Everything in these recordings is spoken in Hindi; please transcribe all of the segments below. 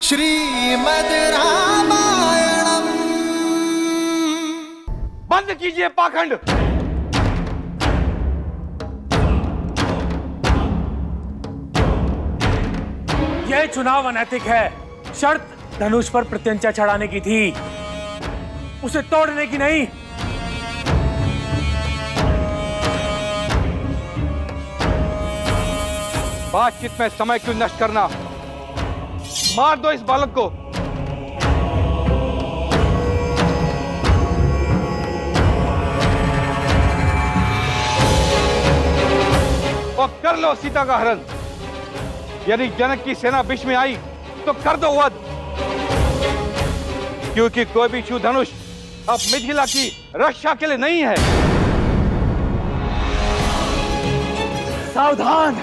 श्रीमद् रामायणम। बंद कीजिए पाखंड। यह चुनाव अनैतिक है। शर्त धनुष पर प्रत्यंचा चढ़ाने की थी, उसे तोड़ने की नहीं। बातचीत में समय क्यों नष्ट करना? मार दो इस बालक को। और कर लो सीता का हरण। यदि जनक की सेना बीच में आई तो कर दो वध, क्योंकि कोई भी शिव धनुष अब मिथिला की रक्षा के लिए नहीं है। सावधान।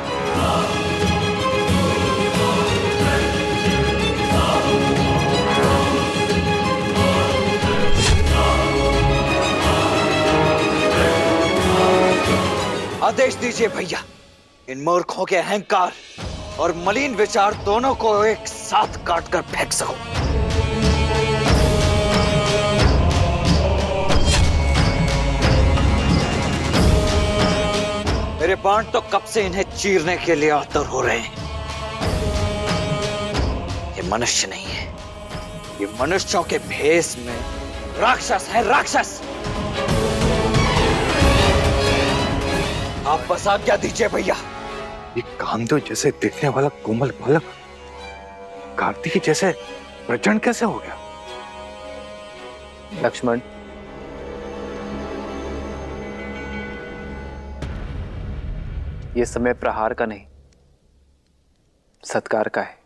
आदेश दीजिए भैया, इन मूर्खों के अहंकार और मलिन विचार दोनों को एक साथ काटकर फेंक सको। मेरे बाण तो कब से इन्हें चीरने के लिए आतुर हो रहे हैं। ये मनुष्य नहीं है, ये मनुष्यों के भेष में राक्षस है, राक्षस। आप बस आज्ञा दीजिए भैया। ये कामदेव जैसे दिखने वाला कोमल बालक कार्तिकी जैसे प्रचंड कैसे हो गया? लक्ष्मण, ये समय प्रहार का नहीं, सत्कार का है।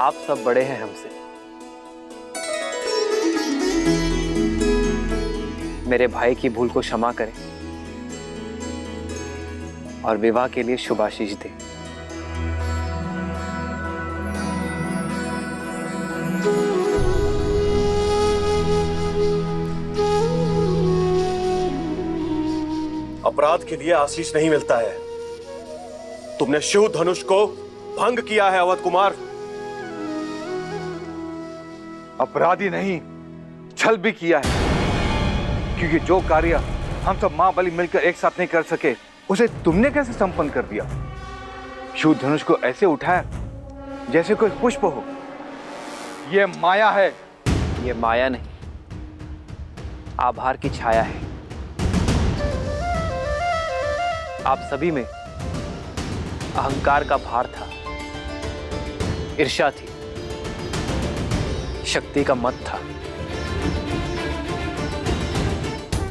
आप सब बड़े हैं हमसे। मेरे भाई की भूल को क्षमा करें और विवाह के लिए शुभाशीष दें। अपराध के लिए आशीष नहीं मिलता है। तुमने शिव धनुष को भंग किया है अवध कुमार। अपराधी नहीं, छल भी किया है, क्योंकि जो कार्य हम सब मां बलि मिलकर एक साथ नहीं कर सके, उसे तुमने कैसे संपन्न कर दिया? शिव धनुष को ऐसे उठाया जैसे कोई पुष्प हो। यह माया है। ये माया नहीं, आभार की छाया है। आप सभी में अहंकार का भार था, ईर्ष्या थी, शक्ति का मत था,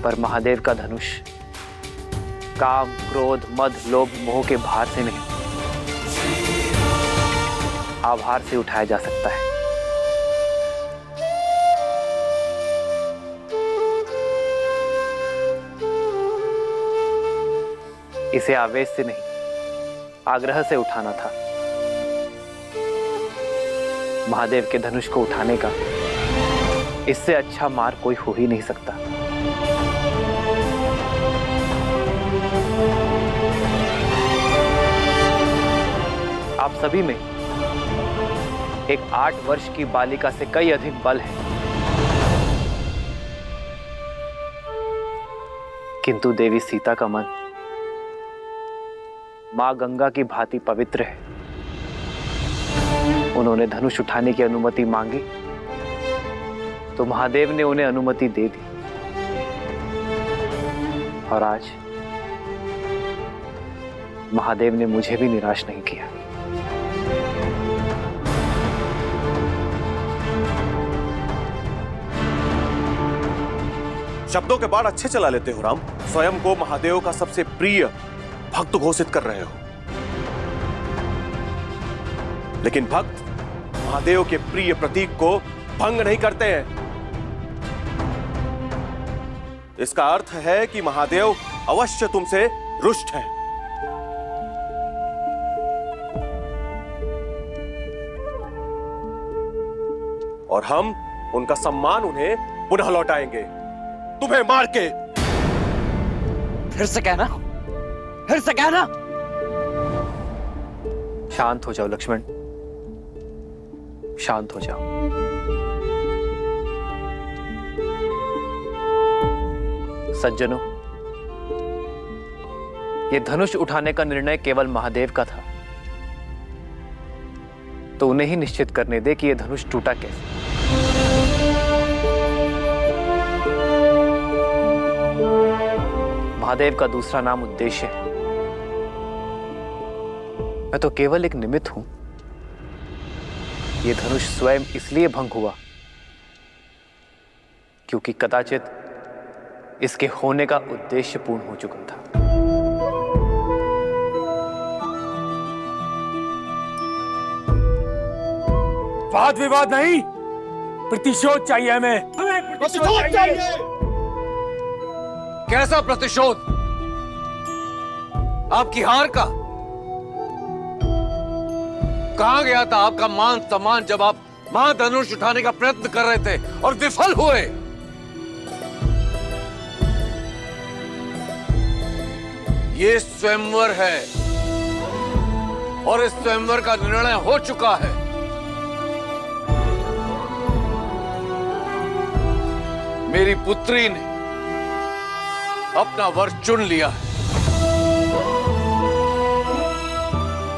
पर महादेव का धनुष काम, क्रोध, मद, लोभ, मोह के भार से नहीं, आभार से उठाया जा सकता है। इसे आवेश से नहीं, आग्रह से उठाना था। महादेव के धनुष को उठाने का इससे अच्छा मार्ग कोई हो ही नहीं सकता। आप सभी में एक 8 वर्ष की बालिका से कई अधिक बल है, किंतु देवी सीता का मन मां गंगा की भांति पवित्र है। उन्होंने धनुष उठाने की अनुमति मांगी तो महादेव ने उन्हें अनुमति दे दी, और आज महादेव ने मुझे भी निराश नहीं किया। शब्दों के बाढ़ अच्छे चला लेते हो राम। स्वयं को महादेव का सबसे प्रिय भक्त घोषित कर रहे हो, लेकिन भक्त महादेव के प्रिय प्रतीक को भंग नहीं करते हैं। इसका अर्थ है कि महादेव अवश्य तुमसे रुष्ट हैं। और हम उनका सम्मान उन्हें पुनः लौटाएंगे, तुम्हें मार के। फिर से कहना, फिर से कहना। शांत हो जाओ लक्ष्मण, शांत हो जाओ। सज्जनों, यह धनुष उठाने का निर्णय केवल महादेव का था, तो उन्हें ही निश्चित करने दे कि यह धनुष टूटा कैसे। महादेव का दूसरा नाम उद्देश्य है। मैं तो केवल एक निमित्त हूं। यह धनुष स्वयं इसलिए भंग हुआ क्योंकि कदाचित इसके होने का उद्देश्य पूर्ण हो चुका था। वाद विवाद नहीं, प्रतिशोध चाहिए हमें प्रतिशोध चाहिए। कैसा प्रतिशोध? आपकी हार का? कहां गया था आपका मान सम्मान जब आप महाधनुष उठाने का प्रयत्न कर रहे थे और विफल हुए? ये स्वयंवर है और इस स्वयंवर का निर्णय हो चुका है। मेरी पुत्री ने अपना वर चुन लिया है।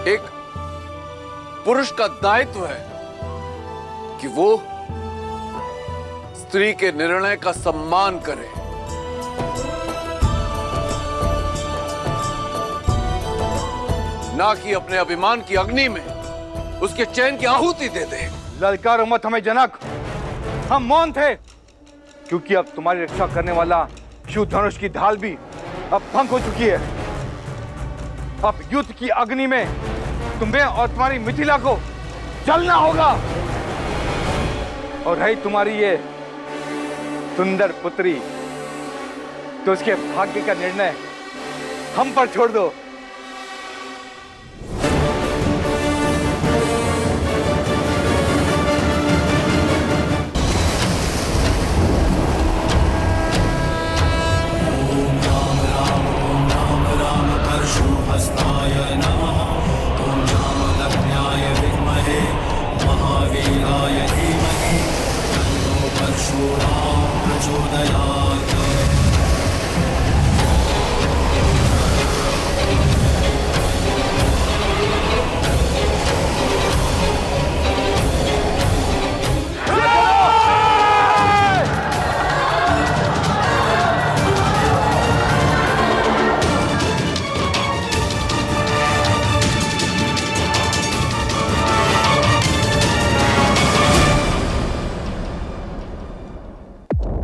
एक पुरुष का दायित्व है कि वो स्त्री के निर्णय का सम्मान करे, ना कि अपने अभिमान की अग्नि में उसके चैन की आहुति दे दे। ललकारो मत हमें जनक, हम मौन थे क्योंकि अब तुम्हारी रक्षा करने वाला शिव धनुष की ढाल भी अब भंग हो चुकी है। अब युद्ध की अग्नि में तुम्हें और तुम्हारी मिथिला को जलना होगा। और रही तुम्हारी ये सुंदर पुत्री, तो उसके भाग्य का निर्णय हम पर छोड़ दो।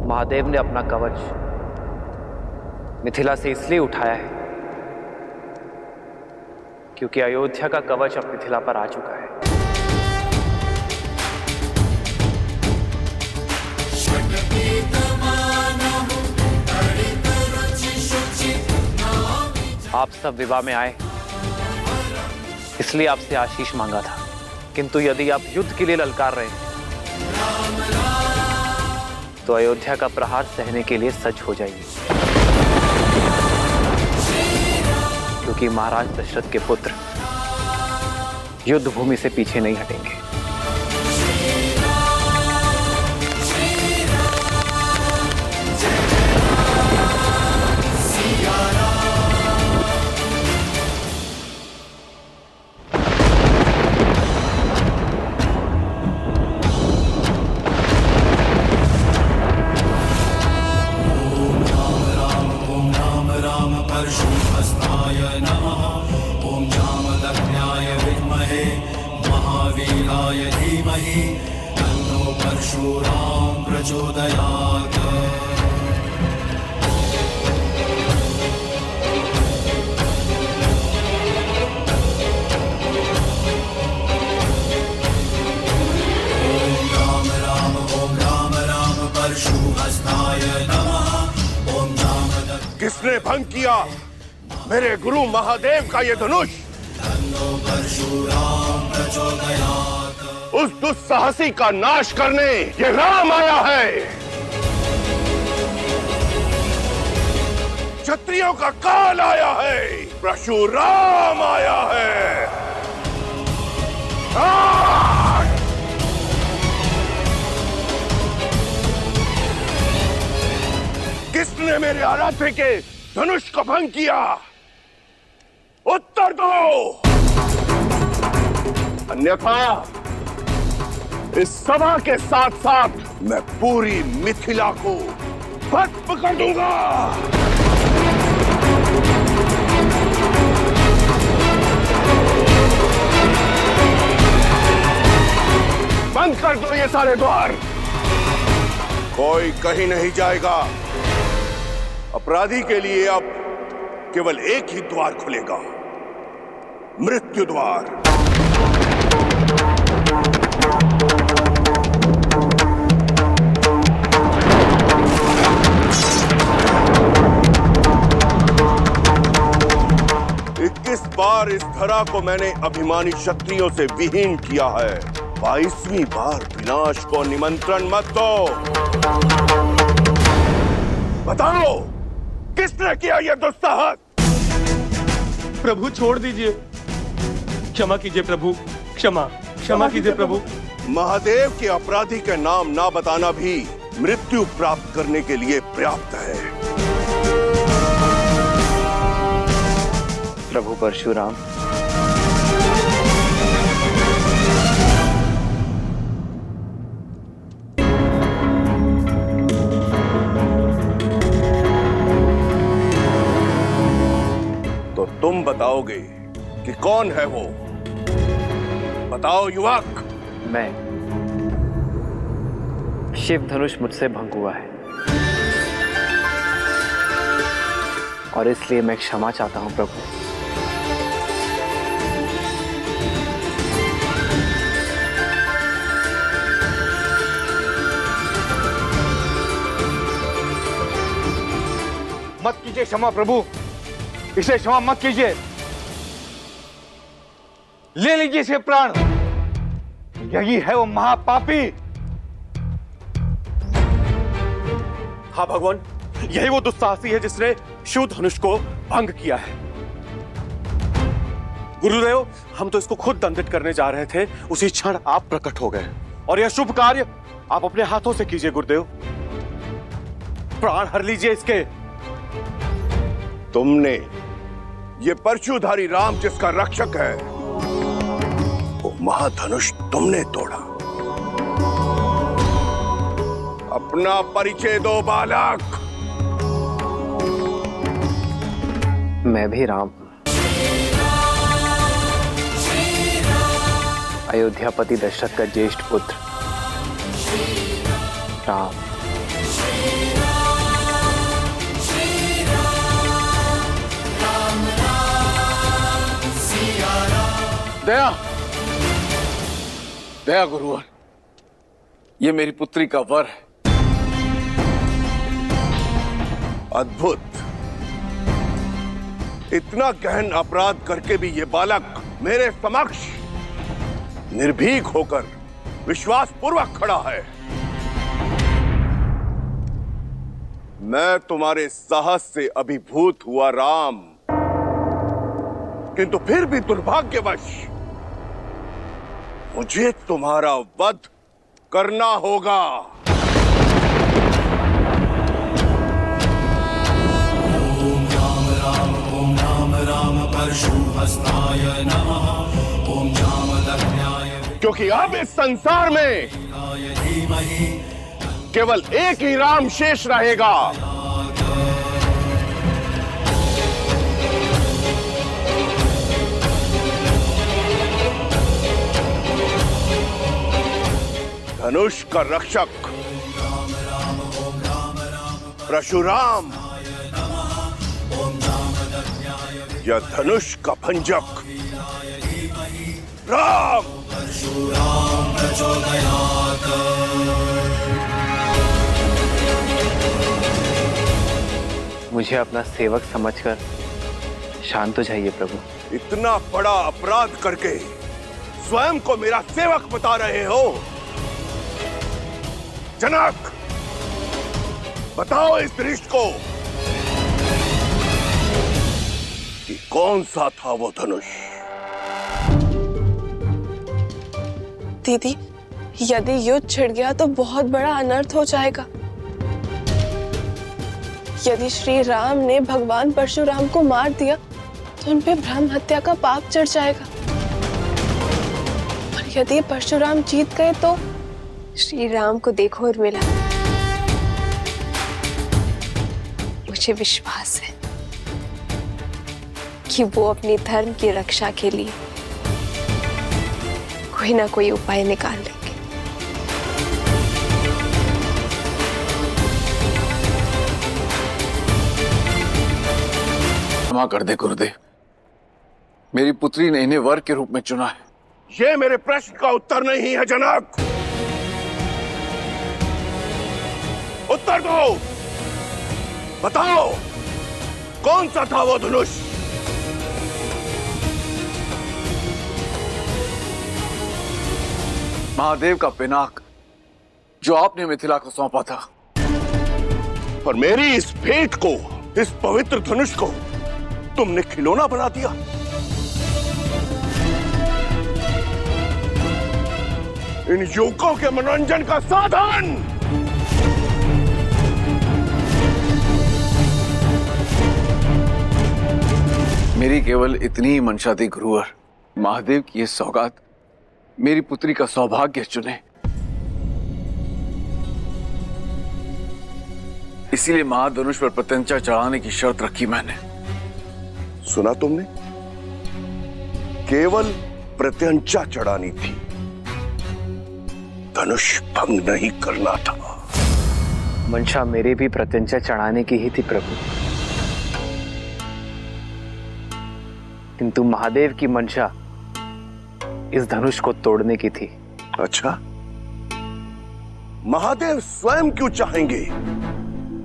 महादेव ने अपना कवच मिथिला से इसलिए उठाया है क्योंकि अयोध्या का कवच अब मिथिला पर आ चुका है। आप सब विवाह में आए इसलिए आपसे आशीष मांगा था, किंतु यदि आप युद्ध के लिए ललकार रहे हैं तो अयोध्या का प्रहार सहने के लिए सज्ज हो जाइए, क्योंकि महाराज दशरथ के पुत्र युद्ध भूमि से पीछे नहीं हटेंगे। किसने भंग किया मेरे गुरु महादेव का ये धनुष? उस दुस्साहसी का नाश करने ये राम आया है। क्षत्रियों का काल आया है, परशुराम आया है। किसने मेरे आराध्य के धनुष को भंग किया? उत्तर दो, अन्यथा इस सभा के साथ साथ मैं पूरी मिथिला को भस्म कर दूंगा। बंद कर दो ये सारे द्वार, कोई कहीं नहीं जाएगा। अपराधी के लिए अब केवल एक ही द्वार खुलेगा, मृत्यु द्वार। इक्कीस बार इस धरा को मैंने अभिमानी क्षत्रियों से विहीन किया है, 22वीं बार विनाश को निमंत्रण मत दो। बताओ किसने किया यह दुस्साहस? प्रभु छोड़ दीजिए, क्षमा कीजिए प्रभु, क्षमा कीजिए प्रभु। महादेव के अपराधी के नाम ना बताना भी मृत्यु प्राप्त करने के लिए पर्याप्त है। प्रभु परशुराम, तो तुम बताओगे कि कौन है वो? बताओ युवक। मैं, शिव धनुष मुझसे भंग हुआ है और इसलिए मैं क्षमा चाहता हूं प्रभु। मत कीजिए क्षमा प्रभु, इसे क्षमा मत कीजिए। ले लीजिए इसे प्राण, यही है वो महापापी। हाँ भगवान, यही वो दुस्साहसी है जिसने शिव धनुष को भंग किया है। गुरुदेव, हम तो इसको खुद दंडित करने जा रहे थे, उसी क्षण आप प्रकट हो गए और यह शुभ कार्य आप अपने हाथों से कीजिए गुरुदेव। प्राण हर लीजिए इसके। तुमने ये परशुधारी राम जिसका रक्षक है, वो महाधनुष तुमने तोड़ा। अपना परिचय दो बालक। मैं भी राम, अयोध्यापति दशरथ का ज्येष्ठ पुत्र राम। दया, दया गुरुवर, ये मेरी पुत्री का वर है। अद्भुत, इतना गहन अपराध करके भी ये बालक मेरे समक्ष निर्भीक होकर विश्वास पूर्वक खड़ा है। मैं तुम्हारे साहस से अभिभूत हुआ राम, किंतु फिर भी दुर्भाग्यवश मुझे तुम्हारा वध करना होगा। ओम राम परशुहस्ताय नमः। ओम जामदग्न्याय क्योंकि अब इस संसार में धीमहि केवल एक ही राम शेष रहेगा। धनुष का रक्षक परशुराम या धनुष का भंजक राम। मुझे अपना सेवक समझकर शांत हो जाइए प्रभु। इतना बड़ा अपराध करके स्वयं को मेरा सेवक बता रहे हो? जनक, बताओ इस दृष्ट को कि कौन सा था वो धनुष। दीदी, यदि युद्ध छिड़ गया तो बहुत बड़ा अनर्थ हो जाएगा। यदि श्री राम ने भगवान परशुराम को मार दिया तो उन पे ब्रह्म हत्या का पाप चढ़ जाएगा। और यदि परशुराम जीत गए तो श्री राम को देखो उर्मिला, मुझे विश्वास है कि वो अपने धर्म की रक्षा के लिए कोई ना कोई उपाय निकाल लेंगे। क्षमा कर दे गुरुदेव, मेरी पुत्री ने इन्हें वर के रूप में चुना है। ये मेरे प्रश्न का उत्तर नहीं है जनक। उत्तर दो, बताओ कौन सा था वो धनुष। महादेव का पिनाक जो आपने मिथिला को सौंपा था। पर मेरी इस भेंट को, इस पवित्र धनुष को तुमने खिलौना बना दिया। इन युवकों के मनोरंजन का साधन। मेरी केवल इतनी ही मंशा थी गुरुवर, महादेव की ये सौगात मेरी पुत्री का सौभाग्य चुने। इसीलिए महाधनुष पर प्रत्यंचा चढ़ाने की शर्त रखी मैंने। सुना तुमने, केवल प्रत्यंचा चढ़ानी थी, धनुष भंग नहीं करना था। मंशा मेरे भी प्रत्यंचा चढ़ाने की ही थी प्रभु, किंतु महादेव की मंशा इस धनुष को तोड़ने की थी। अच्छा, महादेव स्वयं क्यों चाहेंगे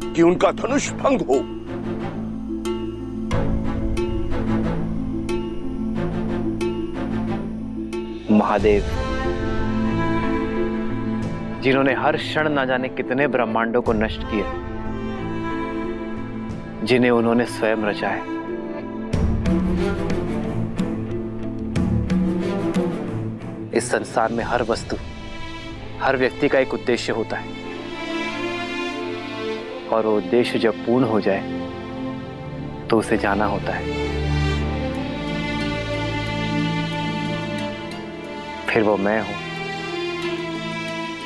कि उनका धनुष भंग हो? महादेव जिन्होंने हर क्षण न जाने कितने ब्रह्मांडों को नष्ट किया, जिन्हें उन्होंने स्वयं रचा है। इस संसार में हर वस्तु, हर व्यक्ति का एक उद्देश्य होता है, और वो उद्देश्य जब पूर्ण हो जाए तो उसे जाना होता है। फिर वो मैं हूं,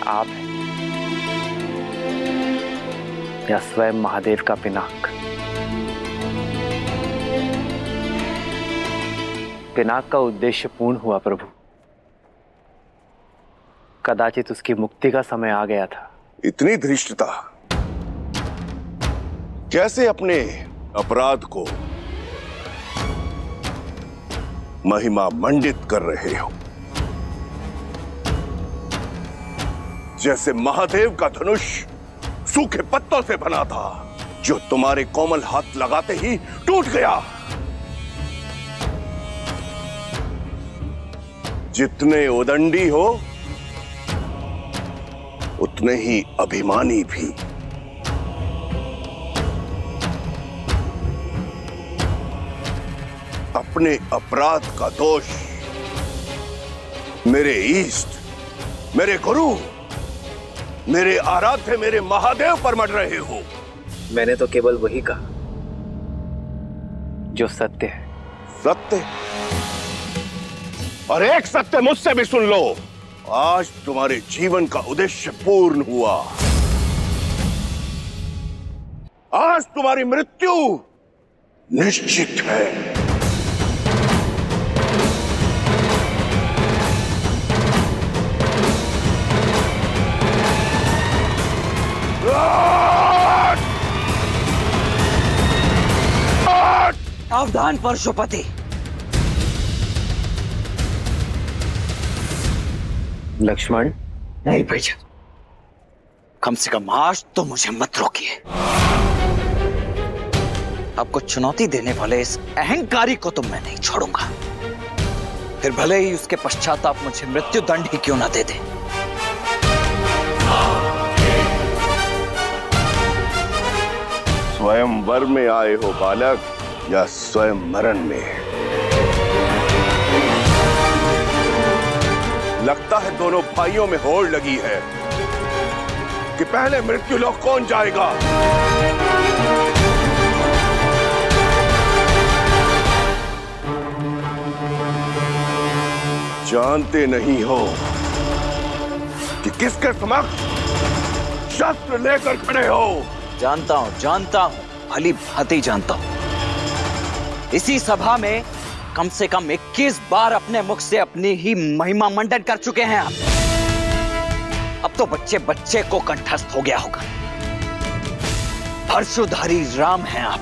आप हैं, या स्वयं महादेव का पिनाक। पिनाक का उद्देश्य पूर्ण हुआ प्रभु, कदाचित उसकी मुक्ति का समय आ गया था। इतनी धृष्टता, कैसे अपने अपराध को महिमा मंडित कर रहे हो? जैसे महादेव का धनुष सूखे पत्तों से बना था, जो तुम्हारे कोमल हाथ लगाते ही टूट गया। जितने उदंडी हो उतने ही अभिमानी भी। अपने अपराध का दोष मेरे ईष्ट, मेरे गुरु, मेरे आराध्य, मेरे महादेव पर मढ़ रहे हो। मैंने तो केवल वही कहा जो सत्य है। सत्य? और एक सत्य मुझसे भी सुन लो, आज तुम्हारे जीवन का उद्देश्य पूर्ण हुआ। आज तुम्हारी मृत्यु निश्चित है। सावधान परशुपति, लक्ष्मण। नहीं भैया, कम से कम आज तो मुझे मत रोकिए। आपको चुनौती देने वाले इस अहंकारी को तो मैं नहीं छोड़ूंगा, फिर भले ही उसके पश्चात आप मुझे मृत्यु दंड ही क्यों ना दे दे। स्वयंवर में आए हो बालक, या स्वयं मरण में। लगता है दोनों भाइयों में होड़ लगी है कि पहले मृत्यु लोक कौन जाएगा। जानते नहीं हो कि किसके समक्ष शस्त्र लेकर खड़े हो। जानता हूं, भली भांति जानता हूं। इसी सभा में कम से कम 21 बार अपने मुख से अपनी ही महिमा मंडन कर चुके हैं आप। अब तो बच्चे बच्चे को कंठस्थ हो गया होगा। परशुधारी राम हैं आप,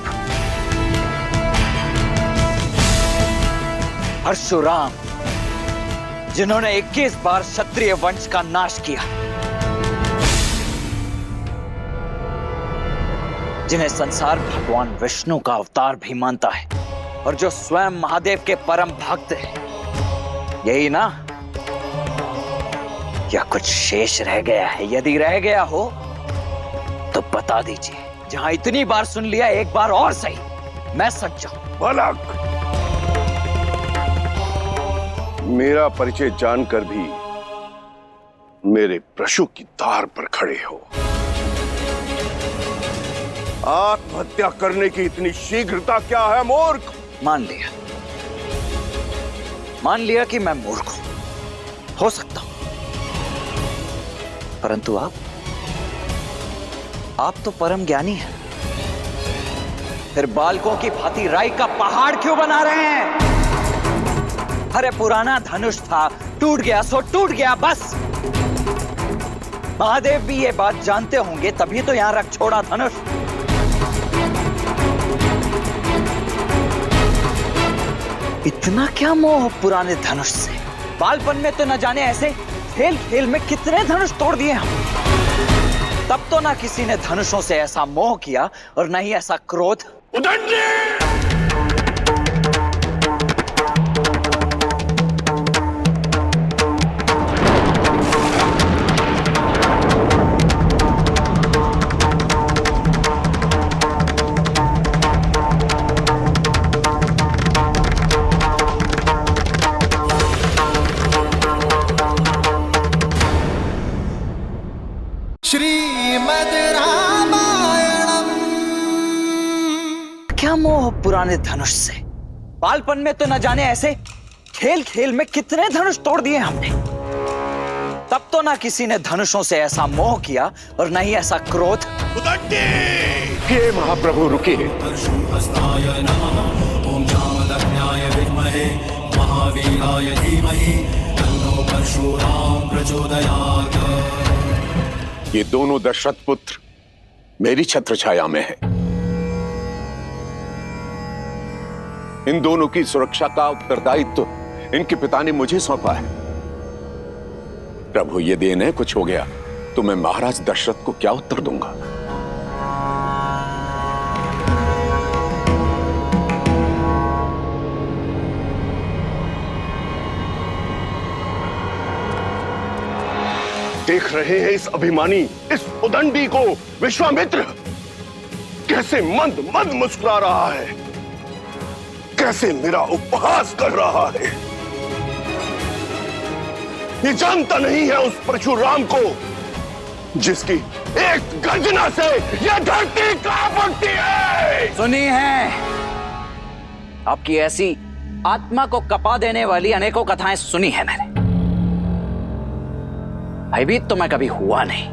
परशुराम, जिन्होंने 21 बार क्षत्रिय वंश का नाश किया, जिन्हें संसार भगवान विष्णु का अवतार भी मानता है और जो स्वयं महादेव के परम भक्त हैं। यही ना? या कुछ शेष रह गया है? यदि रह गया हो तो बता दीजिए। जहां इतनी बार सुन लिया, एक बार और सही, मैं सच जाऊं। बालक, मेरा परिचय जानकर भी मेरे प्रश्न की तार पर खड़े हो। आत्महत्या करने की इतनी शीघ्रता क्या है मूर्ख? मान लिया कि मैं मूर्ख हो सकता हूं, परंतु आप तो परम ज्ञानी हैं। फिर बालकों की भांति राई का पहाड़ क्यों बना रहे हैं? अरे पुराना धनुष था, टूट गया सो टूट गया, बस। महादेव भी ये बात जानते होंगे, तभी तो यहां रख छोड़ा धनुष। इतना क्या मोह पुराने धनुष से? बालपन में तो न जाने ऐसे खेल खेल में कितने धनुष तोड़ दिए हम। तब तो ना किसी ने धनुषों से ऐसा मोह किया और न ही ऐसा क्रोध। श्रीमद् रामायणम। क्या मोह पुराने धनुष से? बालपन में तो न जाने ऐसे खेल खेल में कितने धनुष तोड़ दिए हमने। तब तो ना किसी ने धनुषों से ऐसा मोह किया और न ही ऐसा क्रोध। हे महाप्रभु रुकिए। परशुहस्ताय नमः। ओम जामदग्न्याय विद्महे महावीराय धीमहि तन्नो परशुराम प्रचोदयात्। ये दोनों दशरथ पुत्र मेरी छत्र छाया में है। इन दोनों की सुरक्षा का उत्तरदायित्व इनके पिता ने मुझे सौंपा है। प्रभु, ये देन है, कुछ हो गया तो मैं महाराज दशरथ को क्या उत्तर दूंगा? देख रहे हैं इस अभिमानी, इस उदंडी को विश्वामित्र कैसे मंद मंद मुस्कुरा रहा है, कैसे मेरा उपहास कर रहा है। ये जानता नहीं है उस परशुराम को जिसकी एक गर्जना से यह धरती कांप उठती है। सुनी है आपकी ऐसी आत्मा को कपा देने वाली अनेकों कथाएं सुनी है मैंने। भयभीत तो मैं कभी हुआ नहीं,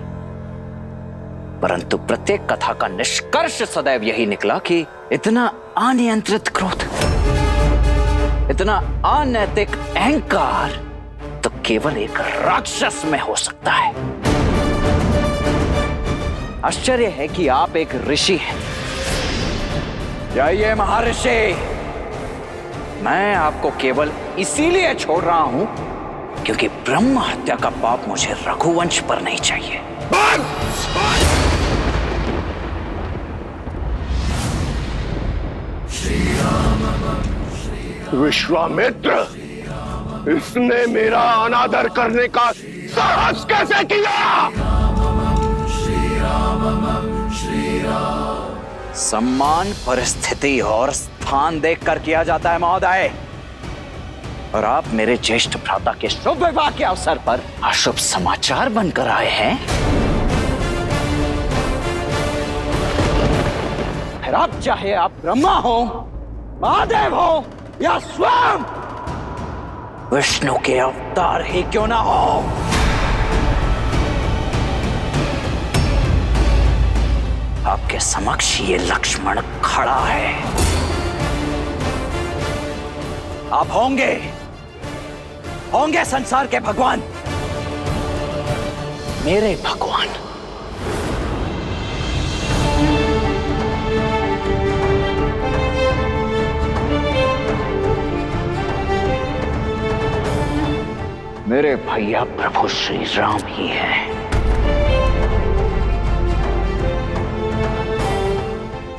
परंतु प्रत्येक कथा का निष्कर्ष सदैव यही निकला कि इतना अनियंत्रित क्रोध, इतना अनैतिक अहंकार तो केवल एक राक्षस में हो सकता है। आश्चर्य है कि आप एक ऋषि हैं। जाइए महर्षि, मैं आपको केवल इसीलिए छोड़ रहा हूं क्योंकि ब्रह्म हत्या का पाप मुझे रघुवंश पर नहीं चाहिए। विश्वामित्र, इसने मेरा अनादर करने का साहस कैसे किया? सम्मान, परिस्थिति और स्थान देखकर किया जाता है महोदय। और आप मेरे ज्येष्ठ भ्राता के शुभ विवाह के अवसर पर अशुभ समाचार बनकर आए हैं। फिर अब चाहे आप ब्रह्मा हो, महादेव हो या स्वयं विष्णु के अवतार ही क्यों ना हो, आपके समक्ष ये लक्ष्मण खड़ा है। आप होंगे संसार के भगवान, मेरे भगवान। मेरे भैया प्रभु श्री राम ही हैं।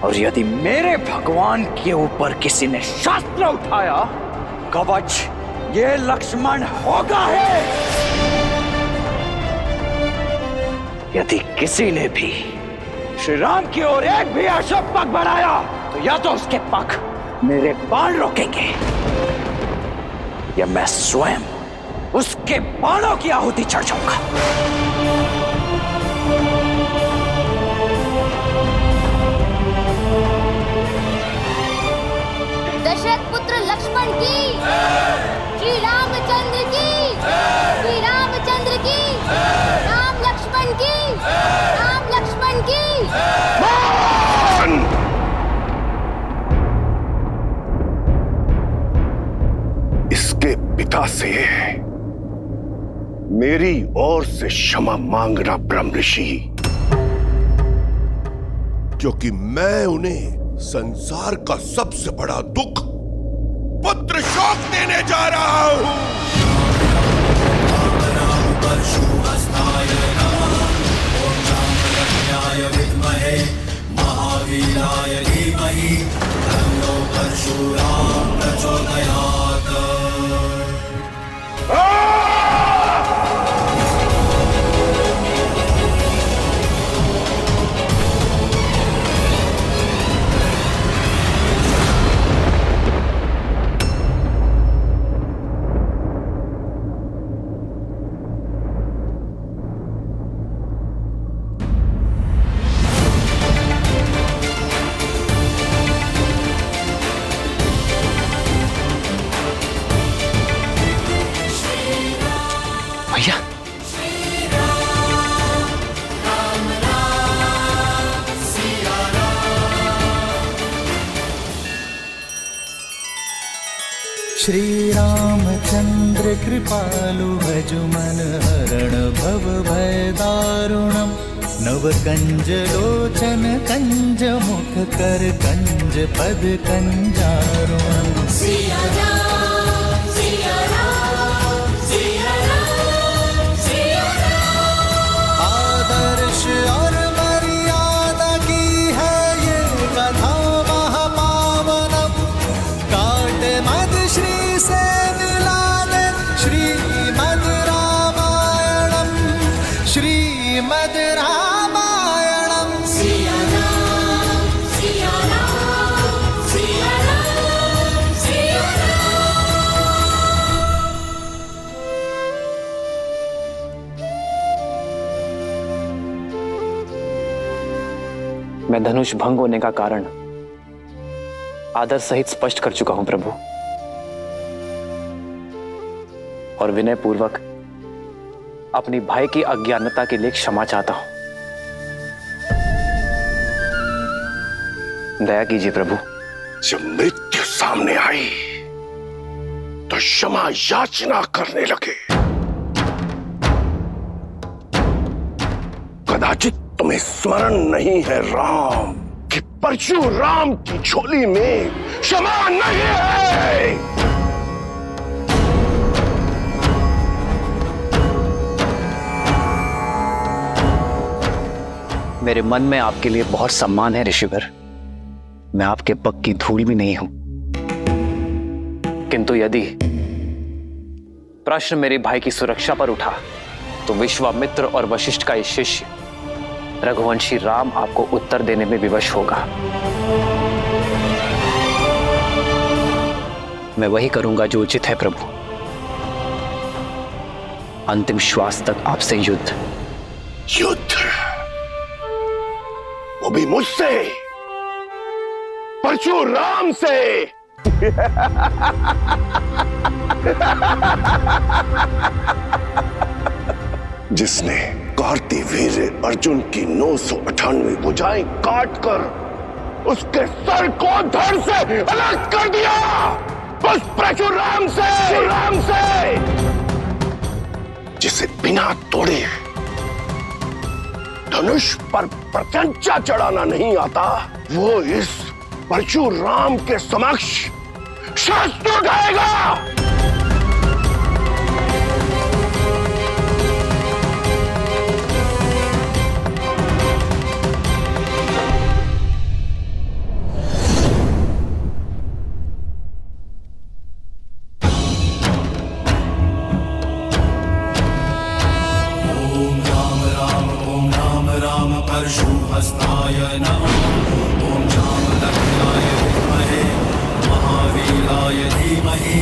और यदि मेरे भगवान के ऊपर किसी ने शास्त्र उठाया, कवच ये लक्ष्मण होगा है। यदि किसी ने भी श्री राम की ओर एक भी अशुभ पग बढ़ाया, तो या तो उसके पग मेरे बाण रोकेंगे, या मैं स्वयं उसके बाणों की आहुति चढ़ जाऊंगा। दशरथ पुत्र लक्ष्मण की, श्री रामचंद्र की, श्री रामचंद्र की, राम लक्ष्मण की, राम लक्ष्मण की। इसके पिता से मेरी ओर से क्षमा मांगना ब्रह्म ऋषि, क्योंकि मैं उन्हें संसार का सबसे बड़ा दुख पुत्र शोक देने जा रहा हूं। विद्महे महावीराय धीमहि तन्नो परशुराम प्रचोदयात्। भैया, श्री रामचंद्र कृपालु भजु मन हरण भव भय दारुणम। नव कंज लोचन कंज मुख कर कंज पद कंजारुणम। सिया राम, सिया राम, सिया राम, सिया राम। आदर्श और मर्यादा की है ये कथा महापावनम। काट मद श्री से मिला दे श्रीमद् रामायणम, श्रीमद् रामायणम। सिया राम, सिया राम, सिया राम, सिया राम। मैं धनुष भंग होने का कारण आदर सहित स्पष्ट कर चुका हूं प्रभु, और विनय पूर्वक अपनी भाई की अज्ञानता के लिए क्षमा चाहता हूं। दया कीजिए प्रभु। जब मृत्यु सामने आई तो क्षमा याचना करने लगे। कदाचित तुम्हें स्मरण नहीं है राम, कि परशुराम की झोली में क्षमा नहीं है। मेरे मन में आपके लिए बहुत सम्मान है ऋषिवर। मैं आपके पग की धूल भी नहीं हूं, किंतु यदि प्रश्न मेरे भाई की सुरक्षा पर उठा तो विश्वामित्र और वशिष्ठ का ये शिष्य रघुवंशी राम आपको उत्तर देने में विवश होगा। मैं वही करूंगा जो उचित है प्रभु। अंतिम श्वास तक आपसे युद्ध। युद्ध? वो भी मुझसे, परशुराम से। जिसने कार्तिवीर्य अर्जुन की 998 भुजाएं काटकर उसके सर को धड़ से अलग कर दिया, उस परशुराम से जिसे बिना तोड़े धनुष पर प्रत्यंचा चढ़ाना नहीं आता, वो इस परशुराम के समक्ष शस्त्र उठाएगा। परशुहस्ताय नमः। ओम जामदग्न्याय विद्महे महावीराय धीमहि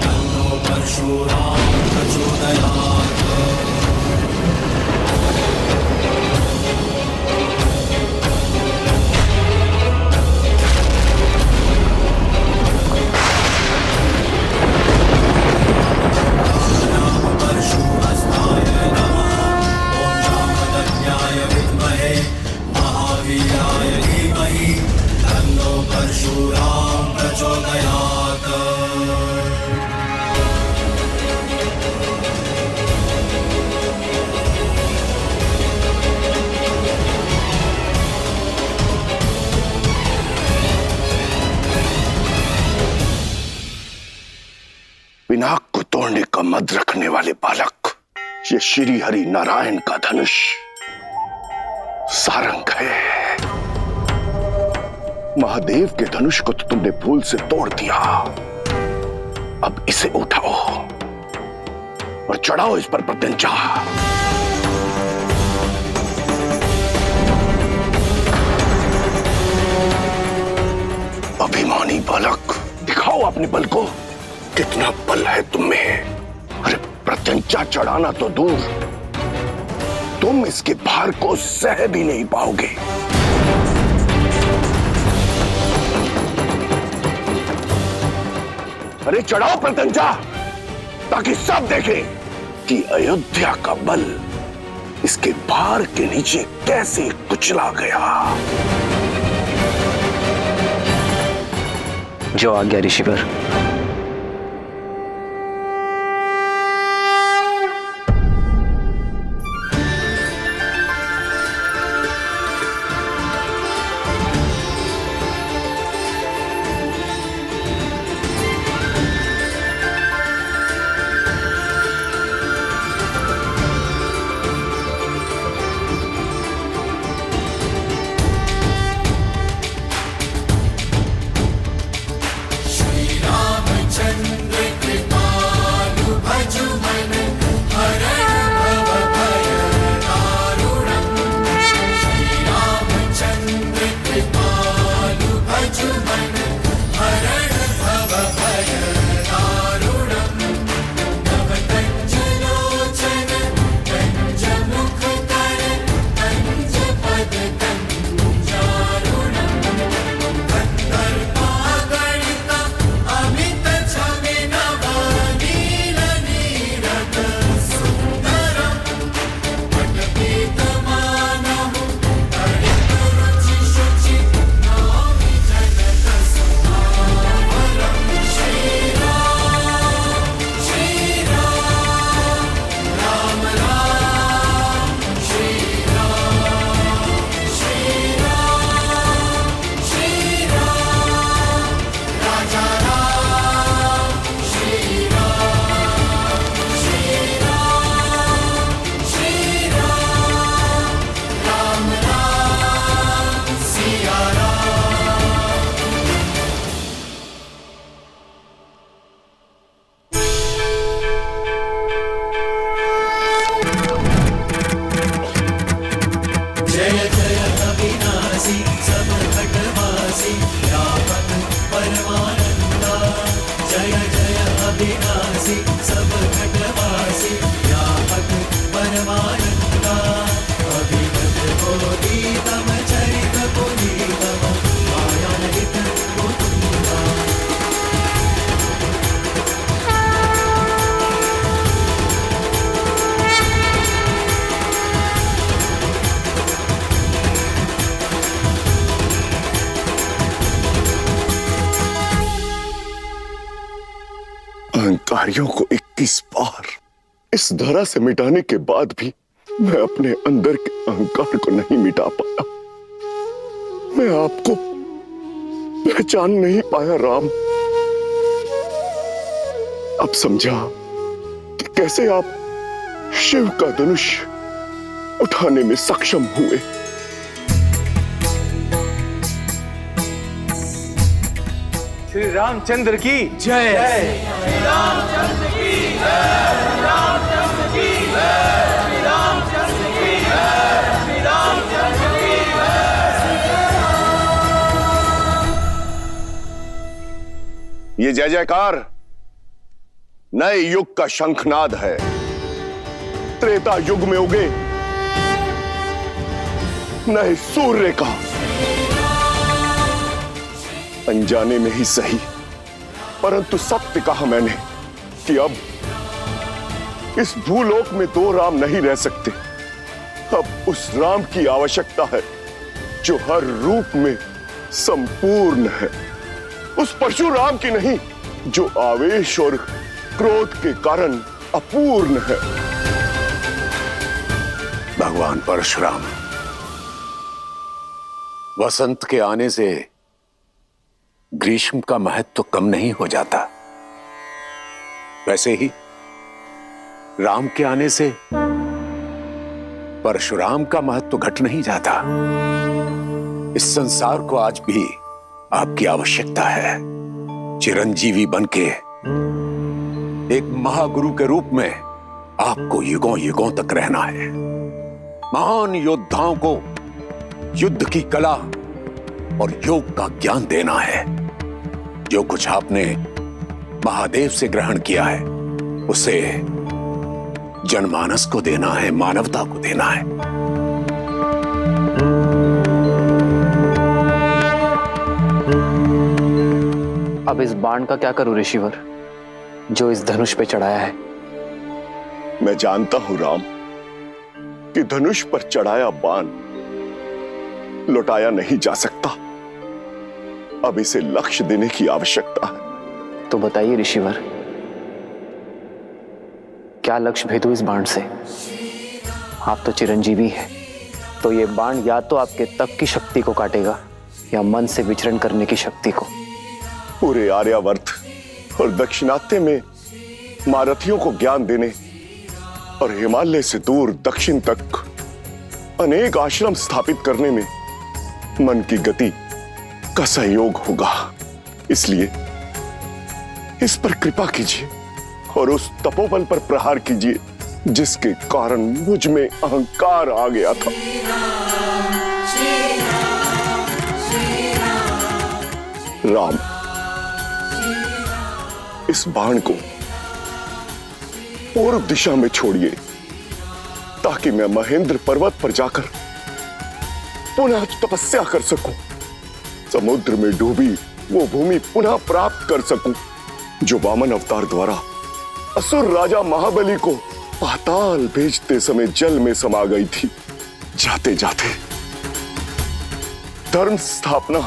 तन्नो परशुराम प्रचोदयात्। परशुहस्ताय नमः। ओम जामदग्न्याय विद्महे महावीराय धीमहि तन्नो परशुराम प्रचोदयात्। पिनाक को तोड़ने का मद रखने वाले बालक, ये श्री हरि नारायण का धनुष सारंग है। महादेव के धनुष को तो तुमने भूल से तोड़ दिया, अब इसे उठाओ और चढ़ाओ इस पर प्रत्यंचा। अभिमानी बालक, दिखाओ अपने बल को, कितना बल है तुम में। अरे प्रत्यंचा चढ़ाना तो दूर, तुम इसके भार को सह भी नहीं पाओगे। अरे चढ़ाओ प्रत्यंचा, ताकि सब देखें कि अयोध्या का बल इसके भार के नीचे कैसे कुचला गया। जो आज्ञा ऋषिवर। श्री राम चिंगारियों को 21 बार इस धरा से मिटाने के बाद भी मैं अपने अंदर के अहंकार को नहीं मिटा पाया। मैं आपको पहचान नहीं पाया राम। अब समझा कि कैसे आप शिव का धनुष उठाने में सक्षम हुए। श्री रामचंद्र की जय। श्री रामचंद्र की जय, श्री रामचंद्र की जय, श्री रामचंद्र की जय, श्री रामचंद्र की जय। ये जय जयकार नए युग का शंखनाद है। त्रेता युग में उगे नए सूर्य का। अनजाने में ही सही, परंतु सत्य कहा मैंने कि अब इस भूलोक में दो राम नहीं रह सकते। अब उस राम की आवश्यकता है जो हर रूप में संपूर्ण है। उस परशुराम की नहीं जो आवेश और क्रोध के कारण अपूर्ण है। भगवान परशुराम, वसंत के आने से ग्रीष्म का महत्व तो कम नहीं हो जाता, वैसे ही राम के आने से परशुराम का महत्व तो घट नहीं जाता। इस संसार को आज भी आपकी आवश्यकता है। चिरंजीवी बनके एक महागुरु के रूप में आपको युगों युगों तक रहना है। महान योद्धाओं को युद्ध की कला और योग का ज्ञान देना है। जो कुछ आपने महादेव से ग्रहण किया है उसे जनमानस को देना है, मानवता को देना है। अब इस बाण का क्या करूं ऋषिवर, जो इस धनुष पे चढ़ाया है? मैं जानता हूं राम कि धनुष पर चढ़ाया बाण लौटाया नहीं जा सकता। अब इसे लक्ष्य देने की आवश्यकता है। तो बताइए ऋषिवर, क्या लक्ष्य भेदू इस बाण से? आप तो चिरंजीवी हैं, तो ये बाण या तो आपके तप की शक्ति को काटेगा या मन से विचरण करने की शक्ति को। पूरे आर्यावर्त और दक्षिणात्य में महारथियों को ज्ञान देने और हिमालय से दूर दक्षिण तक अनेक आश्रम स्थापित करने में मन की गति का सहयोग होगा। इसलिए इस पर कृपा कीजिए और उस तपोबल पर प्रहार कीजिए जिसके कारण मुझ में अहंकार आ गया था। राम, इस बाण को पूर्व दिशा में छोड़िए ताकि मैं महेंद्र पर्वत पर जाकर पुनः तपस्या कर सकूं। समुद्र में डूबी वो भूमि पुनः प्राप्त कर सकूं जो वामन अवतार द्वारा असुर राजा महाबली को पाताल भेजते समय जल में समा गई थी। जाते जाते धर्म स्थापना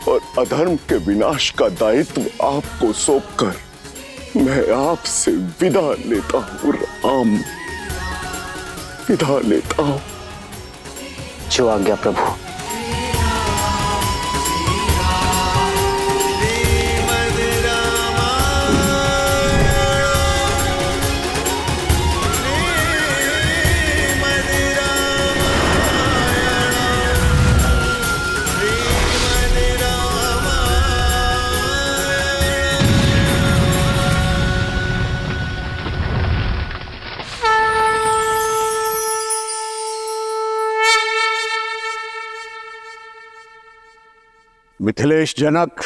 और अधर्म के विनाश का दायित्व आपको सौंपकर मैं आपसे विदा लेता हूं राम, विदा लेता हूं। जो आज्ञा प्रभु। मिथिलेश जनक,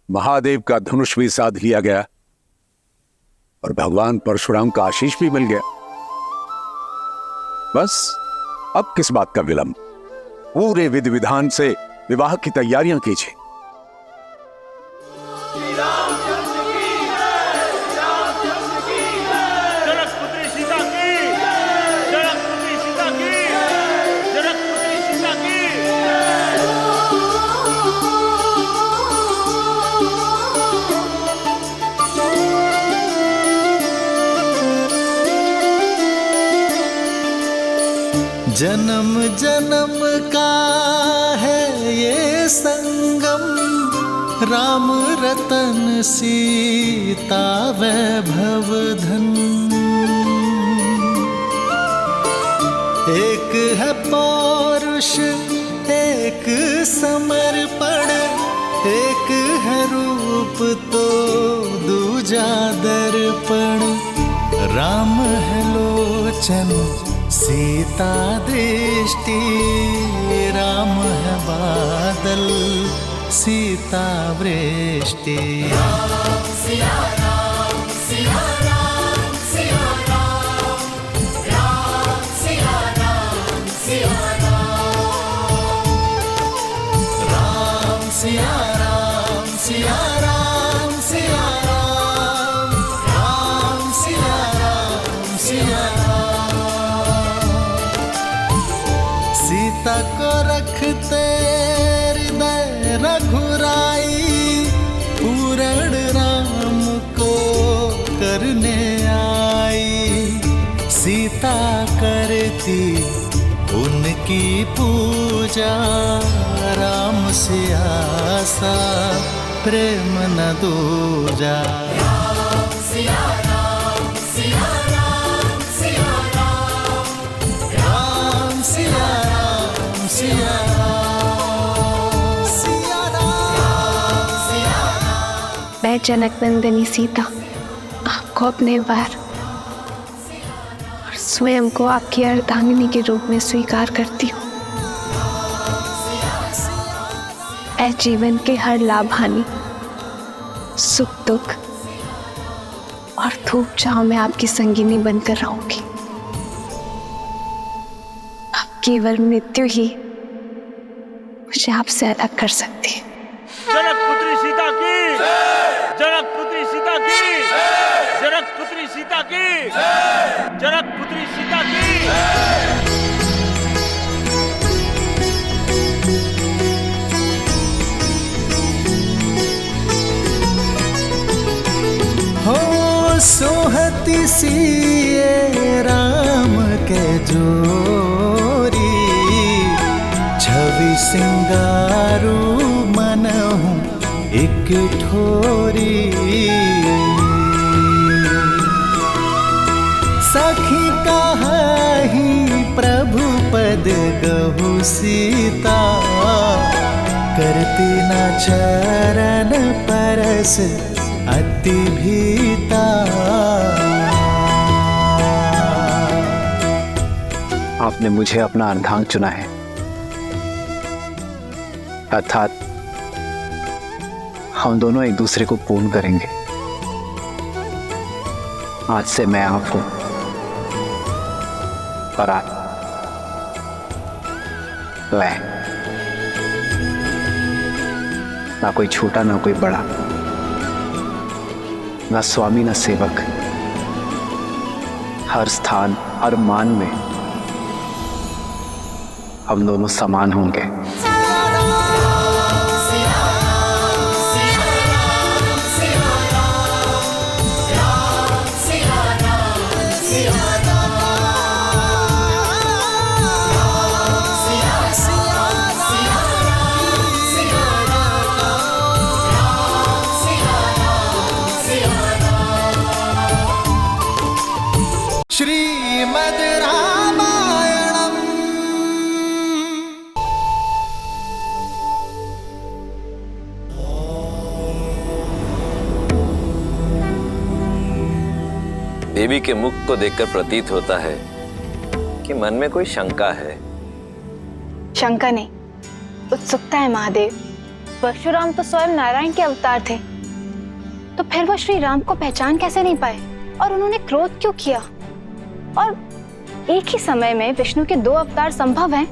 महादेव का धनुष भी साध लिया गया और भगवान परशुराम का आशीष भी मिल गया। बस अब किस बात का विलंब? पूरे विधि विधान से विवाह की तैयारियां कीजिए। जन्म जन्म का है ये संगम, राम रतन सीता वैभव धन। एक है पौरुष एक समर्पण, एक है रूप तो दूजा दर्पण। राम है लोचन सीता दृष्टि, राम है बादल सीता वृष्टि। राम सिया राम सिया राम सिया राम, राम सिया राम सिया राम, राम सिया राम सिया राम सिया राम, राम सिया राम सिया राम। सीता को रखते हृदय रघुराई, पूरण राम को करने आई। सीता करती उनकी पूजा, राम से आसा प्रेम न दूजा। राम सिया राम सिया राम सिया राम, राम सिया राम सिया राम सिया राम सिया राम। मैं जनक नंदिनी सीता आपको अपने बार और स्वयं को आपकी अर्धांगिनी के रूप में स्वीकार करती हूँ। मैं जीवन के हर लाभ हानि, सुख दुख और धूप छांव में आपकी संगिनी बनकर रहूंगी। अब केवल मृत्यु ही मुझे आपसे अलग कर सकती है। जनक पुत्री सीता की, जनक पुत्री सीता की, जनक पुत्री सीता की, जनक पुत्री सीता की। हो सोहती सिए राम के जोरी, छवि सिंगारू मनहूँ एक ठोरी। सखी कहाही प्रभु पद गहु सीता, करती न चरण परस अति भीता। आपने मुझे अपना अर्धांग चुना है, अर्थात हम दोनों एक दूसरे को पूर्ण करेंगे। आज से मैं आप हूं और आप मैं, ना कोई छोटा ना कोई बड़ा, ना स्वामी ना सेवक। हर स्थान हर मान में हम दोनों समान होंगे। श्रीमद् रामायणम्। देवी के मुख को देखकर प्रतीत होता है कि मन में कोई शंका है। शंका नहीं, उत्सुकता है महादेव। परशुराम तो स्वयं नारायण के अवतार थे, तो फिर वो श्री राम को पहचान कैसे नहीं पाए और उन्होंने क्रोध क्यों किया? और एक ही समय में विष्णु के दो अवतार संभव हैं?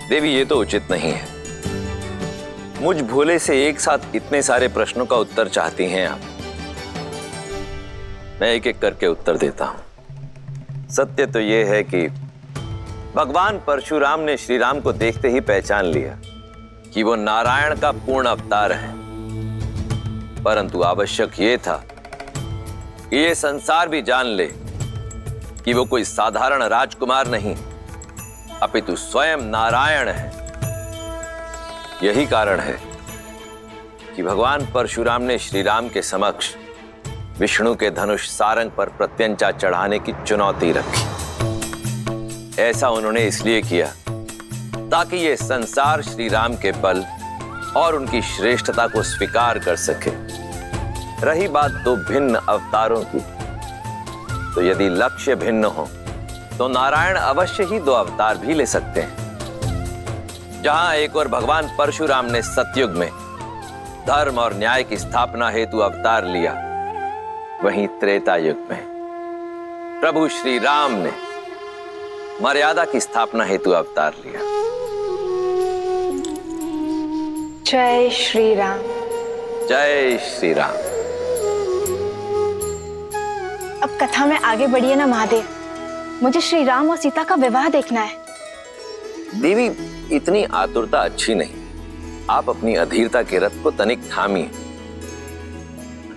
देवी ये तो उचित नहीं है। मुझ भोले से एक साथ इतने सारे प्रश्नों का उत्तर चाहती हैं आप। मैं एक एक करके उत्तर देता हूं। सत्य तो यह है कि भगवान परशुराम ने श्री राम को देखते ही पहचान लिया कि वो नारायण का पूर्ण अवतार है, परंतु आवश्यक ये था कि ये संसार भी जान ले कि वो कोई साधारण राजकुमार नहीं, अपितु स्वयं नारायण है। यही कारण है कि भगवान परशुराम ने श्री राम के समक्ष विष्णु के धनुष सारंग पर प्रत्यंचा चढ़ाने की चुनौती रखी। ऐसा उन्होंने इसलिए किया ताकि ये संसार श्री राम के बल और उनकी श्रेष्ठता को स्वीकार कर सके। रही बात दो भिन्न अवतारों की, तो यदि लक्ष्य भिन्न हो तो नारायण अवश्य ही दो अवतार भी ले सकते हैं। जहां एक और भगवान परशुराम ने सतयुग में धर्म और न्याय की स्थापना हेतु अवतार लिया, वहीं त्रेता युग में प्रभु श्री राम ने मर्यादा की स्थापना हेतु अवतार लिया। जय श्री राम। जय श्री राम। अब कथा में आगे बढ़िए ना महादेव, मुझे श्री राम और सीता का विवाह देखना है। देवी, इतनी आतुरता अच्छी नहीं। आप अपनी अधीरता के रथ को तनिक थामिए।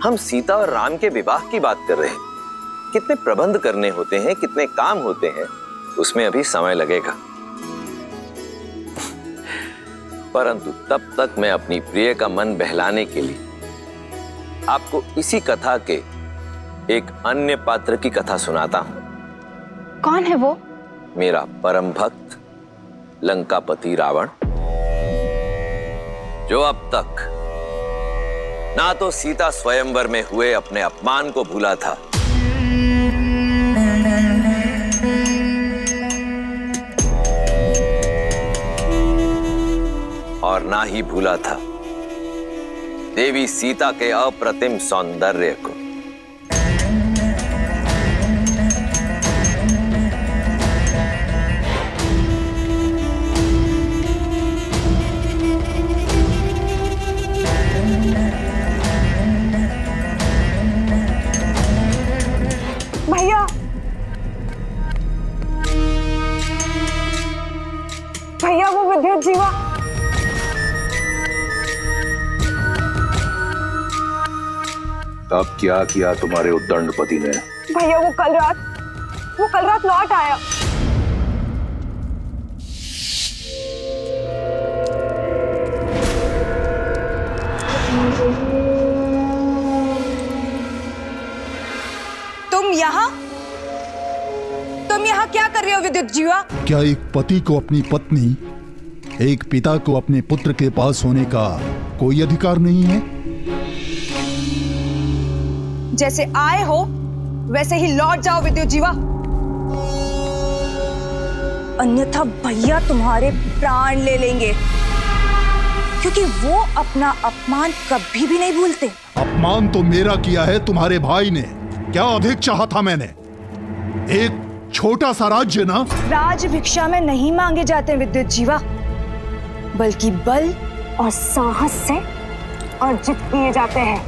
हम सीता और राम के विवाह की बात कर रहे हैं। कितने प्रबंध करने होते हैं, कितने काम होते हैं, उसमें अभी समय लगेगा। परंतु तब तक मैं अपनी प्रिय का मन बहलाने के लिए आपको इसी कथा के एक अन्य पात्र की कथा सुनाता हूं। कौन है वो? मेरा परम भक्त लंकापति रावण, जो अब तक ना तो सीता स्वयंवर में हुए अपने अपमान को भूला था, और ना ही भूला था देवी सीता के अप्रतिम सौंदर्य को। भैया, भैया वो विद्युत जीवा। अब क्या किया तुम्हारे उद्दंडपति ने? भैया वो कल रात लौट आया। तुम यहाँ क्या कर रहे हो विद्युत जीवा? क्या एक पति को अपनी पत्नी, एक पिता को अपने पुत्र के पास होने का कोई अधिकार नहीं है? जैसे आए हो वैसे ही लौट जाओ विद्युत जीवा, अन्यथा भैया तुम्हारे प्राण ले लेंगे, क्योंकि वो अपना अपमान कभी भी नहीं भूलते। अपमान तो मेरा किया है तुम्हारे भाई ने। क्या अधिक चाहा था मैंने? एक छोटा सा राज्य ना। राज भिक्षा में नहीं मांगे जाते विद्युत जीवा, बल्कि बल और साहस से अर्जित किए जाते हैं,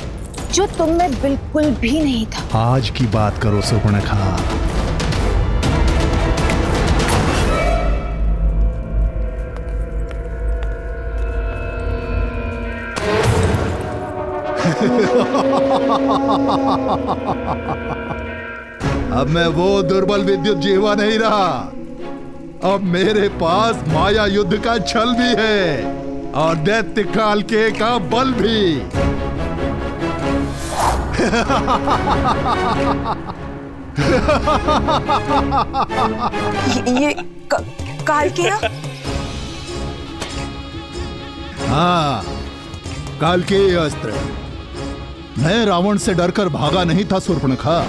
जो तुम में बिल्कुल भी नहीं था। आज की बात करो सुपर्णखा। अब मैं वो दुर्बल विद्युत जीवा नहीं रहा। अब मेरे पास माया युद्ध का छल भी है और दैत्य काल के का बल भी। ये काल के? हाँ, काल के अस्त्र। मैं रावण से डरकर भागा नहीं था शूर्पणखा।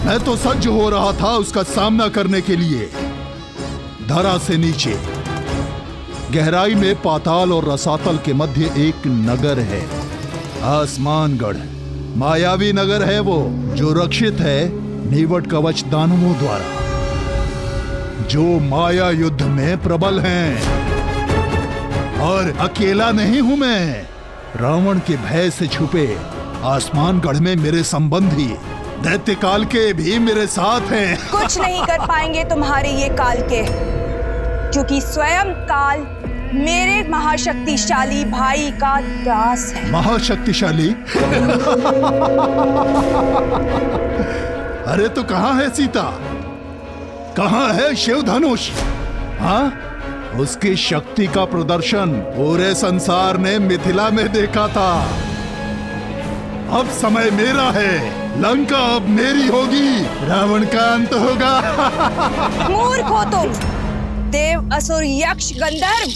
मैं तो सज्ज हो रहा था उसका सामना करने के लिए। धरा से नीचे गहराई में पाताल और रसातल के मध्य एक नगर है, आसमानगढ़। मायावी नगर है वो, जो रक्षित है नीवट कवच दानवों द्वारा, जो माया युद्ध में प्रबल हैं। और अकेला नहीं हूं मैं। रावण के भय से छुपे आसमानगढ़ में मेरे संबंधी दैत्य काल के भी मेरे साथ हैं। कुछ नहीं कर पाएंगे तुम्हारे ये काल के, क्योंकि स्वयं काल मेरे महाशक्तिशाली भाई का दास है। महाशक्तिशाली? अरे तो कहां है सीता? कहां है शिव धनुष? हाँ, उसकी शक्ति का प्रदर्शन पूरे संसार ने मिथिला में देखा था। अब समय मेरा है, लंका अब मेरी होगी, रावण का अंत होगा। मूर्ख हो तुम, देव असुर यक्ष गंधर्व,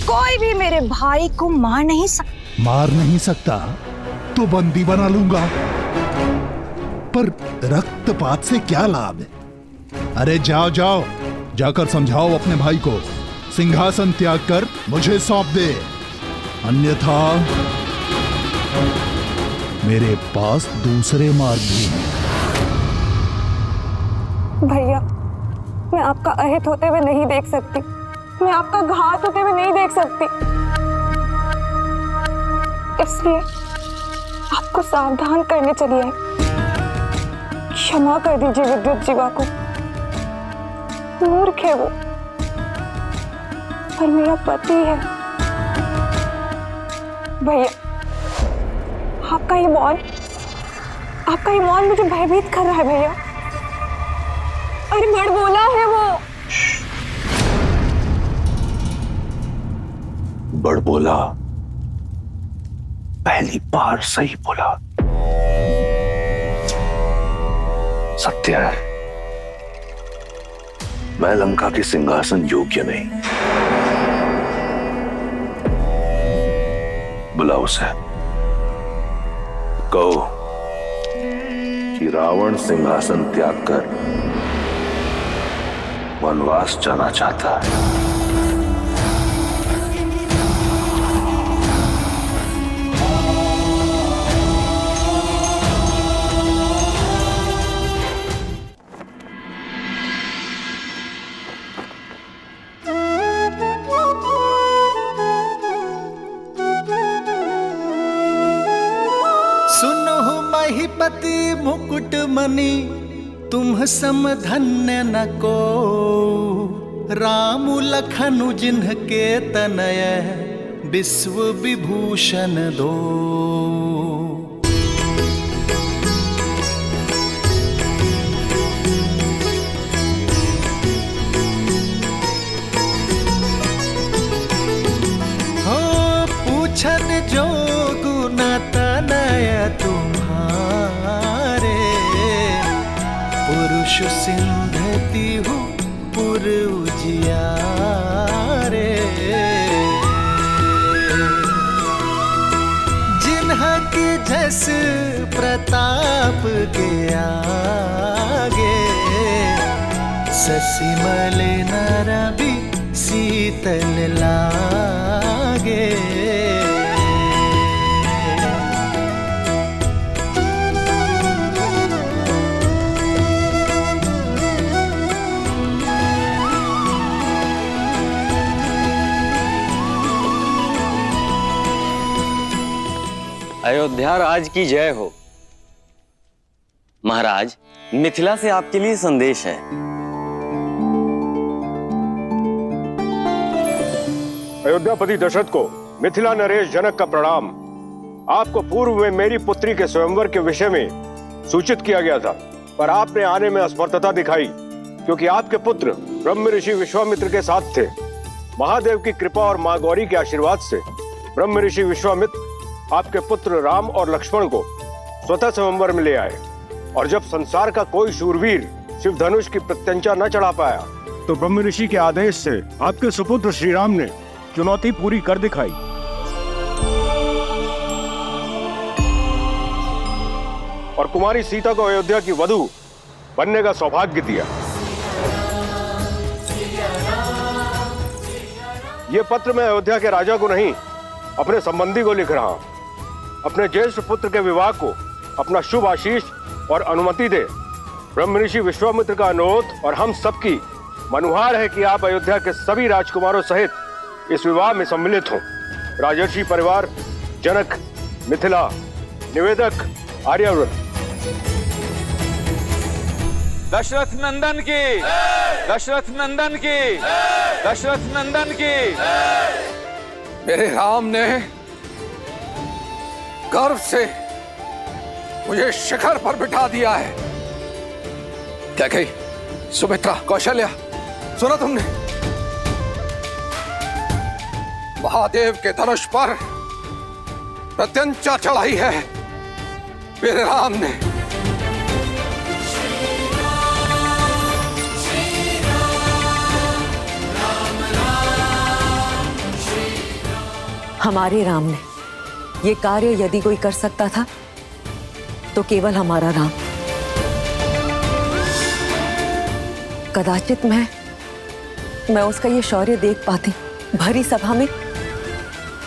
कोई भी मेरे भाई को मार नहीं सकता। मार नहीं सकता तो बंदी बना लूंगा, पर रक्तपात से क्या लाभ है? अरे जाओ जाओ, जाकर समझाओ अपने भाई को, सिंहासन त्याग कर मुझे सौंप दे, अन्यथा मेरे पास दूसरे मार्ग भी हैं। भैया, मैं आपका अहित होते हुए नहीं देख सकती, मैं आपका घात होते हुए नहीं देख सकती, इसलिए आपको सावधान करने चली आई। क्षमा कर दीजिए विद्युत जीवा को, मूर्ख है वो, पर मेरा पति है। भैया, आपका ये मौन मुझे भयभीत कर रहा है भैया। अरे बड़बोला है वो। बड़बोला? पहली बार सही बोला। सत्य है, मैं लंका के सिंहासन योग्य नहीं। बुलाओ उसे, कहो कि रावण सिंहासन त्याग कर वनवास जाना चाहता है। महिपति मुकुट मणि तुम सम धन्य न को, राम लखनु जिन्हके तनय विश्व विभूषण दो। हो पूछन जो गुण तनय तुम्हारे, पुरुष सिंधति हूँ पुर उजियारे। जिन्हा के जस प्रताप के आगे, ससिमल नर भी शीतल लागे। अयोध्या राज की जय हो। महाराज, मिथिला से आपके लिए संदेश है। अयोध्यापति दशरथ को मिथिला नरेश जनक का प्रणाम। आपको पूर्व में मेरी पुत्री के स्वयंवर के विषय में सूचित किया गया था, पर आपने आने में असमर्थता दिखाई, क्योंकि आपके पुत्र ब्रह्म ऋषि विश्वामित्र के साथ थे। महादेव की कृपा और मां गौरी के आशीर्वाद से ब्रह्म ऋषि विश्वामित्र आपके पुत्र राम और लक्ष्मण को स्वतः स्वयंवर में ले आए, और जब संसार का कोई शूरवीर शिव धनुष की प्रत्यंचा न चढ़ा पाया, तो ब्रह्म ऋषि के आदेश से आपके सुपुत्र श्री राम ने चुनौती पूरी कर दिखाई। और कुमारी सीता को अयोध्या की वधू बनने का सौभाग्य दिया। ये पत्र मैं अयोध्या के राजा को नहीं, अपने संबंधी को लिख रहा हूं। अपने ज्येष्ठ पुत्र के विवाह को अपना शुभ आशीष और अनुमति दे। ब्रह्म ऋषि विश्वामित्र का अनुरोध और हम सबकी मनुहार है कि आप अयोध्या के सभी राजकुमारों सहित इस विवाह में सम्मिलित हों। राजर्षि परिवार, जनक, मिथिला, निवेदक, आर्यावर्त। दशरथ नंदन की, दशरथ नंदन की, दशरथ नंदन की। मेरे राम ने गर्व से मुझे शिखर पर बिठा दिया है। क्या कही सुमित्रा, कौशल्या, सुना तुमने? महादेव के धनुष पर प्रत्यंचा चढ़ाई है मेरे राम ने। हमारे राम ने ये कार्य यदि कोई कर सकता था तो केवल हमारा राम। कदाचित मैं उसका ये शौर्य देख पाती, भरी सभा में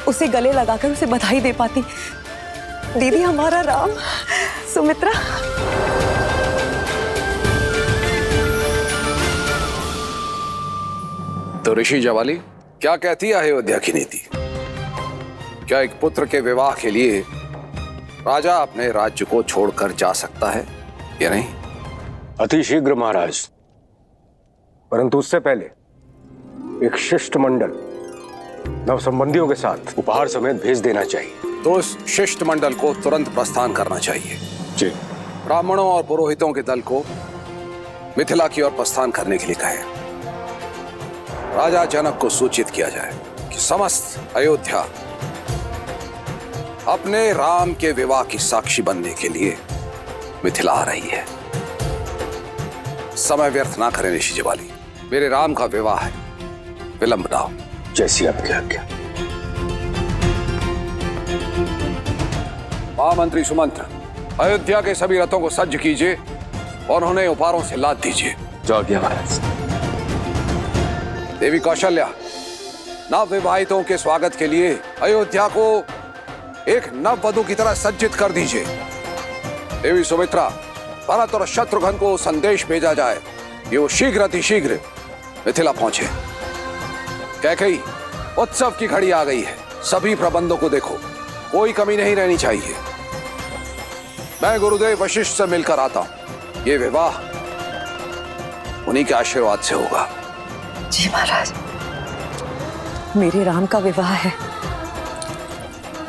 उसे गले लगाकर उसे बधाई दे पाती। दीदी हमारा राम, सुमित्रा। तो ऋषि जवाली, क्या कहती है अयोध्या की नीति? क्या एक पुत्र के विवाह के लिए राजा अपने राज्य को छोड़कर जा सकता है या नहीं? अति शीघ्र महाराज, परंतु उससे पहले एक शिष्टमंडल नवसंबंधियों के साथ उपहार समेत भेज देना चाहिए। तो उस शिष्टमंडल को तुरंत प्रस्थान करना चाहिए। जी। ब्राह्मणों और पुरोहितों के दल को मिथिला की ओर प्रस्थान करने के लिए कहें। राजा जनक को सूचित किया जाए कि समस्त अयोध्या अपने राम के विवाह की साक्षी बनने के लिए मिथिला आ रही है। समय व्यर्थ ना करें ऋषि जवाली, मेरे राम का विवाह है, विलंब ना हो। जैसी आपकी आज्ञा। महामंत्री सुमंत्र, अयोध्या के सभी रथों को सज्ज कीजिए और उन्हें उपहारों से लाद दीजिए। जो गया महाराज। देवी कौशल्या, नव विवाहितों के स्वागत के लिए अयोध्या को एक नव वधु की तरह सज्जित कर दीजिए। देवी सुमित्रा, भरत और शत्रुघ्न को संदेश भेजा जाए कि वो शीघ्र अतिशीघ्र मिथिला पहुंचे। कैकेयी, उत्सव की घड़ी आ गई है, सभी प्रबंधों को देखो, कोई कमी नहीं रहनी चाहिए। मैं गुरुदेव वशिष्ठ से मिलकर आता हूं। ये विवाह उन्हीं के आशीर्वाद से होगा। जी महाराज, मेरे राम का विवाह है,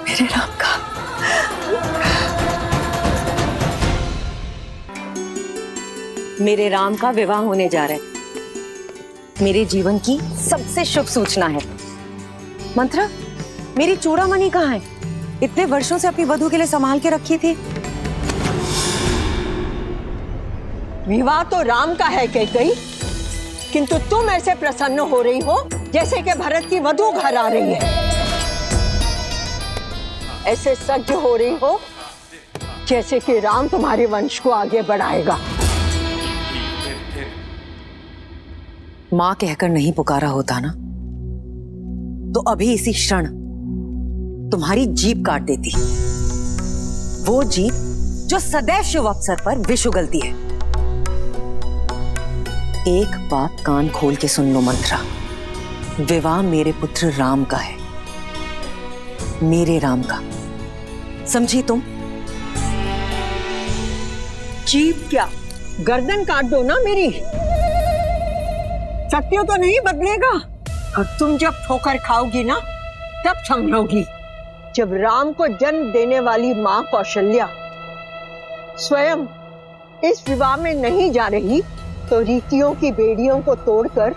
मेरे राम का। मेरे राम का विवाह होने जा रहा है। मेरे जीवन की सबसे शुभ सूचना है। मंत्रा, मेरी चूड़ामणि कहाँ है? इतने वर्षों से अपनी वधु के लिए संभाल के रखी थी। विवाह तो राम का है कैकेयी, किंतु तुम ऐसे प्रसन्न हो रही हो जैसे कि भरत की वधु घर आ रही है। ऐसे सज्ज हो रही हो जैसे कि राम तुम्हारे वंश को आगे बढ़ाएगा। मां कहकर नहीं पुकारा होता ना, तो अभी इसी क्षण तुम्हारी जीभ काट देती। वो जीभ जो सदैव शुभ अवसर पर विष उगलती है। एक बात कान खोल के सुन लो मंत्रा, विवाह मेरे पुत्र राम का है, मेरे राम का। समझी तुम? जीभ क्या, गर्दन काट दो ना मेरी। सत्य तो नहीं बदलेगा, और तुम जब ठोकर खाओगी ना तब समझोगी। जब राम को जन्म देने वाली मां कौशल्या स्वयं इस विवाह में नहीं जा रही, तो रीतियों की बेड़ियों को तोड़कर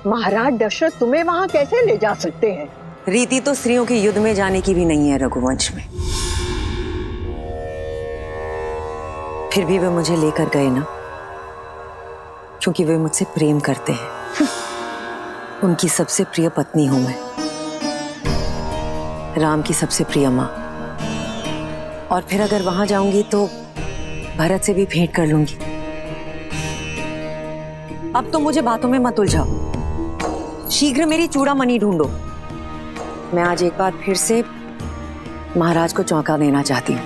महाराज दशरथ तुम्हें वहां कैसे ले जा सकते हैं? रीति तो स्त्रियों के युद्ध में जाने की भी नहीं है रघुवंश में। फिर भी वे मुझे लेकर गए ना, क्योंकि वे मुझसे प्रेम करते हैं। उनकी सबसे प्रिय पत्नी हूं मैं, राम की सबसे प्रिय मां। और फिर अगर वहां जाऊंगी तो भरत से भी भेंट कर लूंगी। अब तो मुझे बातों में मत उलझाओ, शीघ्र मेरी चूड़ामणि ढूंढो। मैं आज एक बार फिर से महाराज को चौंका देना चाहती हूँ।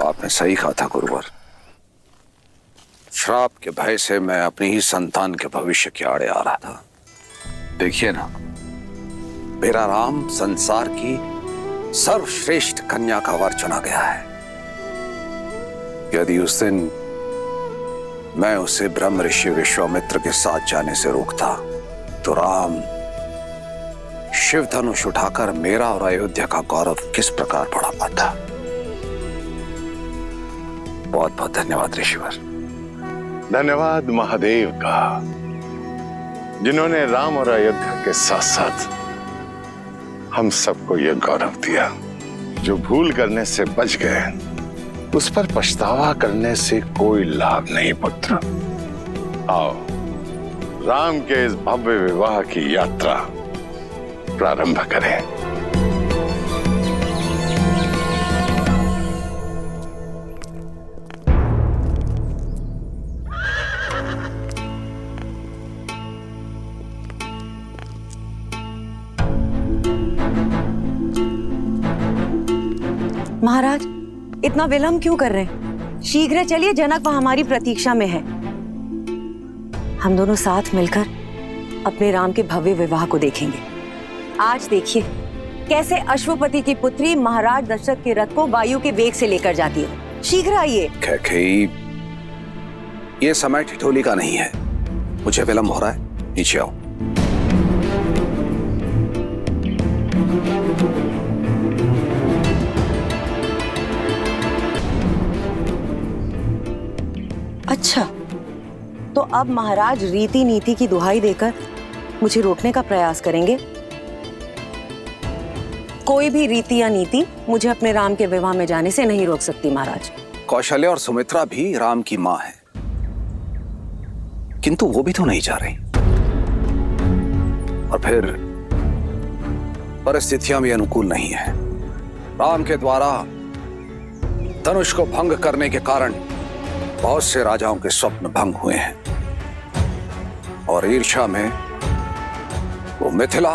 आपने सही कहा था गुरुवर। श्राप के भय से मैं अपनी ही संतान के भविष्य के आड़े आ रहा था। देखिए ना, मेरा राम संसार की सर्वश्रेष्ठ कन्या का वर चुना गया है। यदि उस दिन मैं उसे ब्रह्म ऋषि विश्वामित्र के साथ जाने से रोकता, तो राम शिव धनुष उठाकर मेरा और अयोध्या का गौरव किस प्रकार बढ़ा पाता। बहुत बहुत धन्यवाद ऋषिवर। धन्यवाद महादेव का, जिन्होंने राम और अयोध्या के साथ साथ हम सबको यह गौरव दिया। जो भूल करने से बच गए उस पर पछतावा करने से कोई लाभ नहीं पुत्र। आओ राम के इस भव्य विवाह की यात्रा प्रारंभ करें। महाराज, इतना विलंब क्यों कर रहे हैं? शीघ्र चलिए, जनक वहां हमारी प्रतीक्षा में है। हम दोनों साथ मिलकर अपने राम के भव्य विवाह को देखेंगे। आज देखिए कैसे अश्वपति की पुत्री महाराज दशरथ के रथ को वायु के वेग से लेकर जाती है। शीघ्र आइए। कैकेयी, ये समय ठिठोली का नहीं है। मुझे विलंब हो रहा है, नीचे आओ। अच्छा, तो अब महाराज रीति नीति की दुहाई देकर मुझे रोकने का प्रयास करेंगे। कोई भी रीति या नीति मुझे अपने राम के विवाह में जाने से नहीं रोक सकती महाराज। कौशल्या और सुमित्रा भी राम की मां है, किंतु वो भी तो नहीं जा रही। और फिर परिस्थितियां भी अनुकूल नहीं है। राम के द्वारा धनुष को भंग करने के कारण बहुत से राजाओं के स्वप्न भंग हुए हैं और ईर्ष्या में वो मिथिला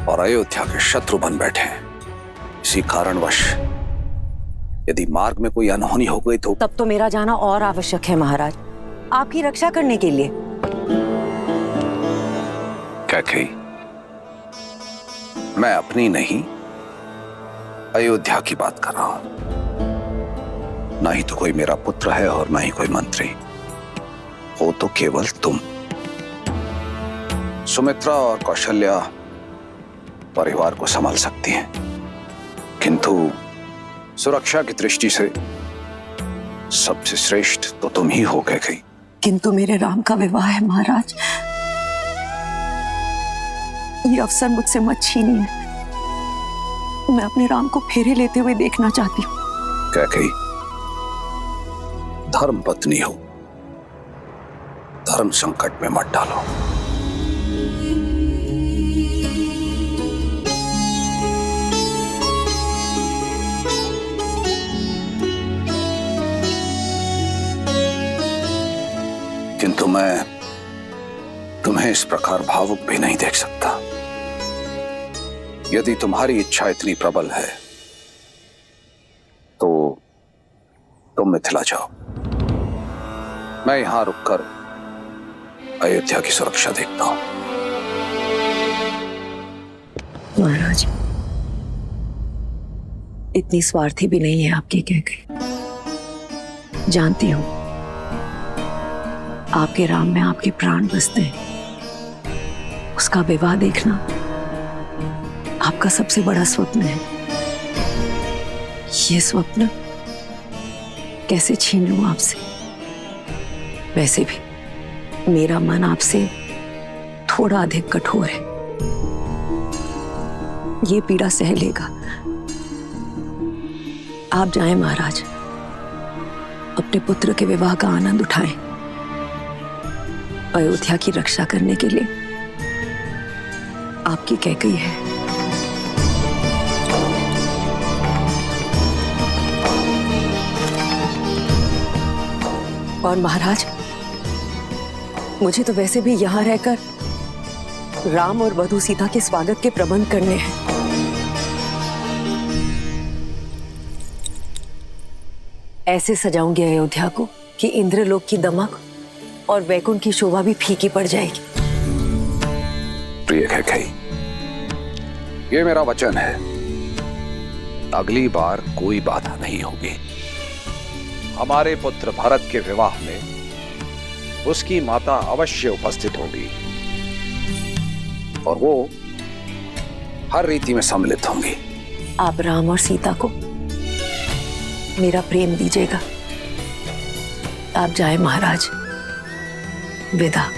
और अयोध्या के शत्रु बन बैठे हैं। इसी कारणवश यदि मार्ग में कोई अनहोनी हो गई तो तब तो मेरा जाना और आवश्यक है महाराज, आपकी रक्षा करने के लिए। कैकेयी, मैं अपनी नहीं अयोध्या की बात कर रहा हूं। ना ही तो कोई मेरा पुत्र है और ना ही कोई मंत्री, हो तो केवल तुम। सुमित्रा और कौशल्या परिवार को संभाल सकती हैं, किंतु सुरक्षा की दृष्टि से सबसे श्रेष्ठ तो तुम ही हो गई। किंतु मेरे राम का विवाह है महाराज, ये अवसर मुझसे मत छीनिए। मैं अपने राम को फेरे लेते हुए देखना चाहती हूँ। कैकेयी, धर्म पत्नी हो, धर्म संकट में मत डालो। किंतु मैं तुम्हें इस प्रकार भावुक भी नहीं देख सकता। यदि तुम्हारी इच्छा इतनी प्रबल है तो तुम मिथिला जाओ, मैं यहां रुककर अयोध्या की सुरक्षा देखता हूं। महाराज, इतनी स्वार्थी भी नहीं है आपकी कैकेयी। जानती हूं आपके राम में आपके प्राण बसते हैं। उसका विवाह देखना आपका सबसे बड़ा स्वप्न है। ये स्वप्न कैसे छीन लूं आपसे? वैसे भी मेरा मन आपसे थोड़ा अधिक कठोर है, ये पीड़ा सह लेगा। आप जाएं महाराज, अपने पुत्र के विवाह का आनंद उठाएं। अयोध्या की रक्षा करने के लिए आपकी कैकेयी है। और महाराज, मुझे तो वैसे भी यहां रहकर राम और वधू सीता के स्वागत के प्रबंध करने हैं। ऐसे सजाऊंगी अयोध्या को कि इंद्रलोक की दमक और वैकुंठ की शोभा भी फीकी पड़ जाएगी। प्रिय कैकेयी, ये मेरा वचन है, अगली बार कोई बाधा नहीं होगी। हमारे पुत्र भरत के विवाह में उसकी माता अवश्य उपस्थित होगी और वो हर रीति में सम्मिलित होंगी। आप राम और सीता को मेरा प्रेम दीजिएगा। आप जाए महाराज, विदा।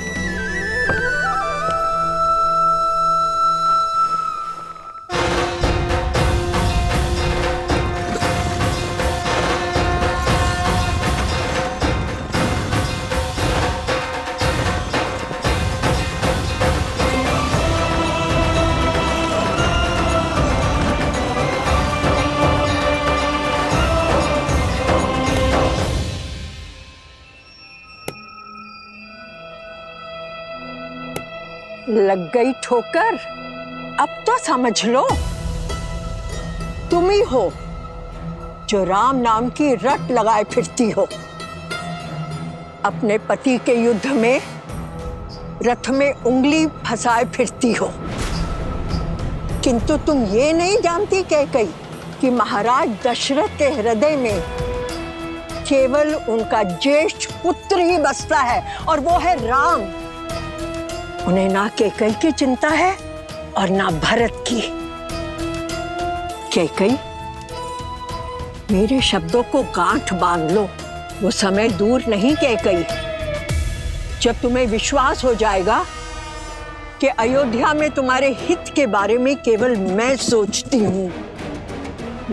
लग गई ठोकर? अब तो समझ लो, तुम ही हो जो राम नाम की रट लगाए फिरती हो। अपने पति के युद्ध में रथ में उंगली फंसाए फिरती हो, किंतु तुम ये नहीं जानती कैकई कि महाराज दशरथ के हृदय में केवल उनका ज्येष्ठ पुत्र ही बसता है, और वो है राम। उन्हें ना कैकई की चिंता है और ना भरत की। कैकई, मेरे शब्दों को गांठ बांध लो, वो समय दूर नहीं कैकई जब तुम्हें विश्वास हो जाएगा कि अयोध्या में तुम्हारे हित के बारे में केवल मैं सोचती हूं,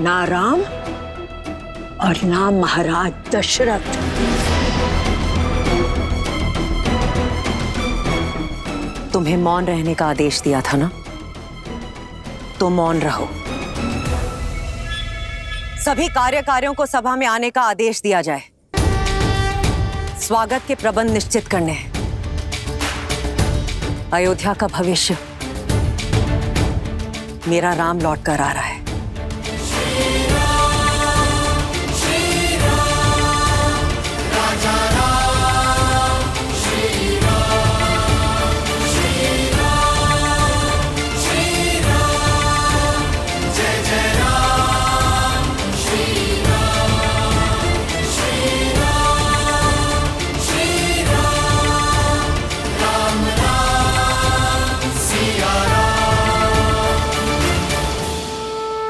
ना राम और ना महाराज दशरथ। तुम्हें मौन रहने का आदेश दिया था ना, तो मौन रहो। सभी कार्यकारियों को सभा में आने का आदेश दिया जाए। स्वागत के प्रबंध निश्चित करने हैं। अयोध्या का भविष्य मेरा राम लौट कर आ रहा है।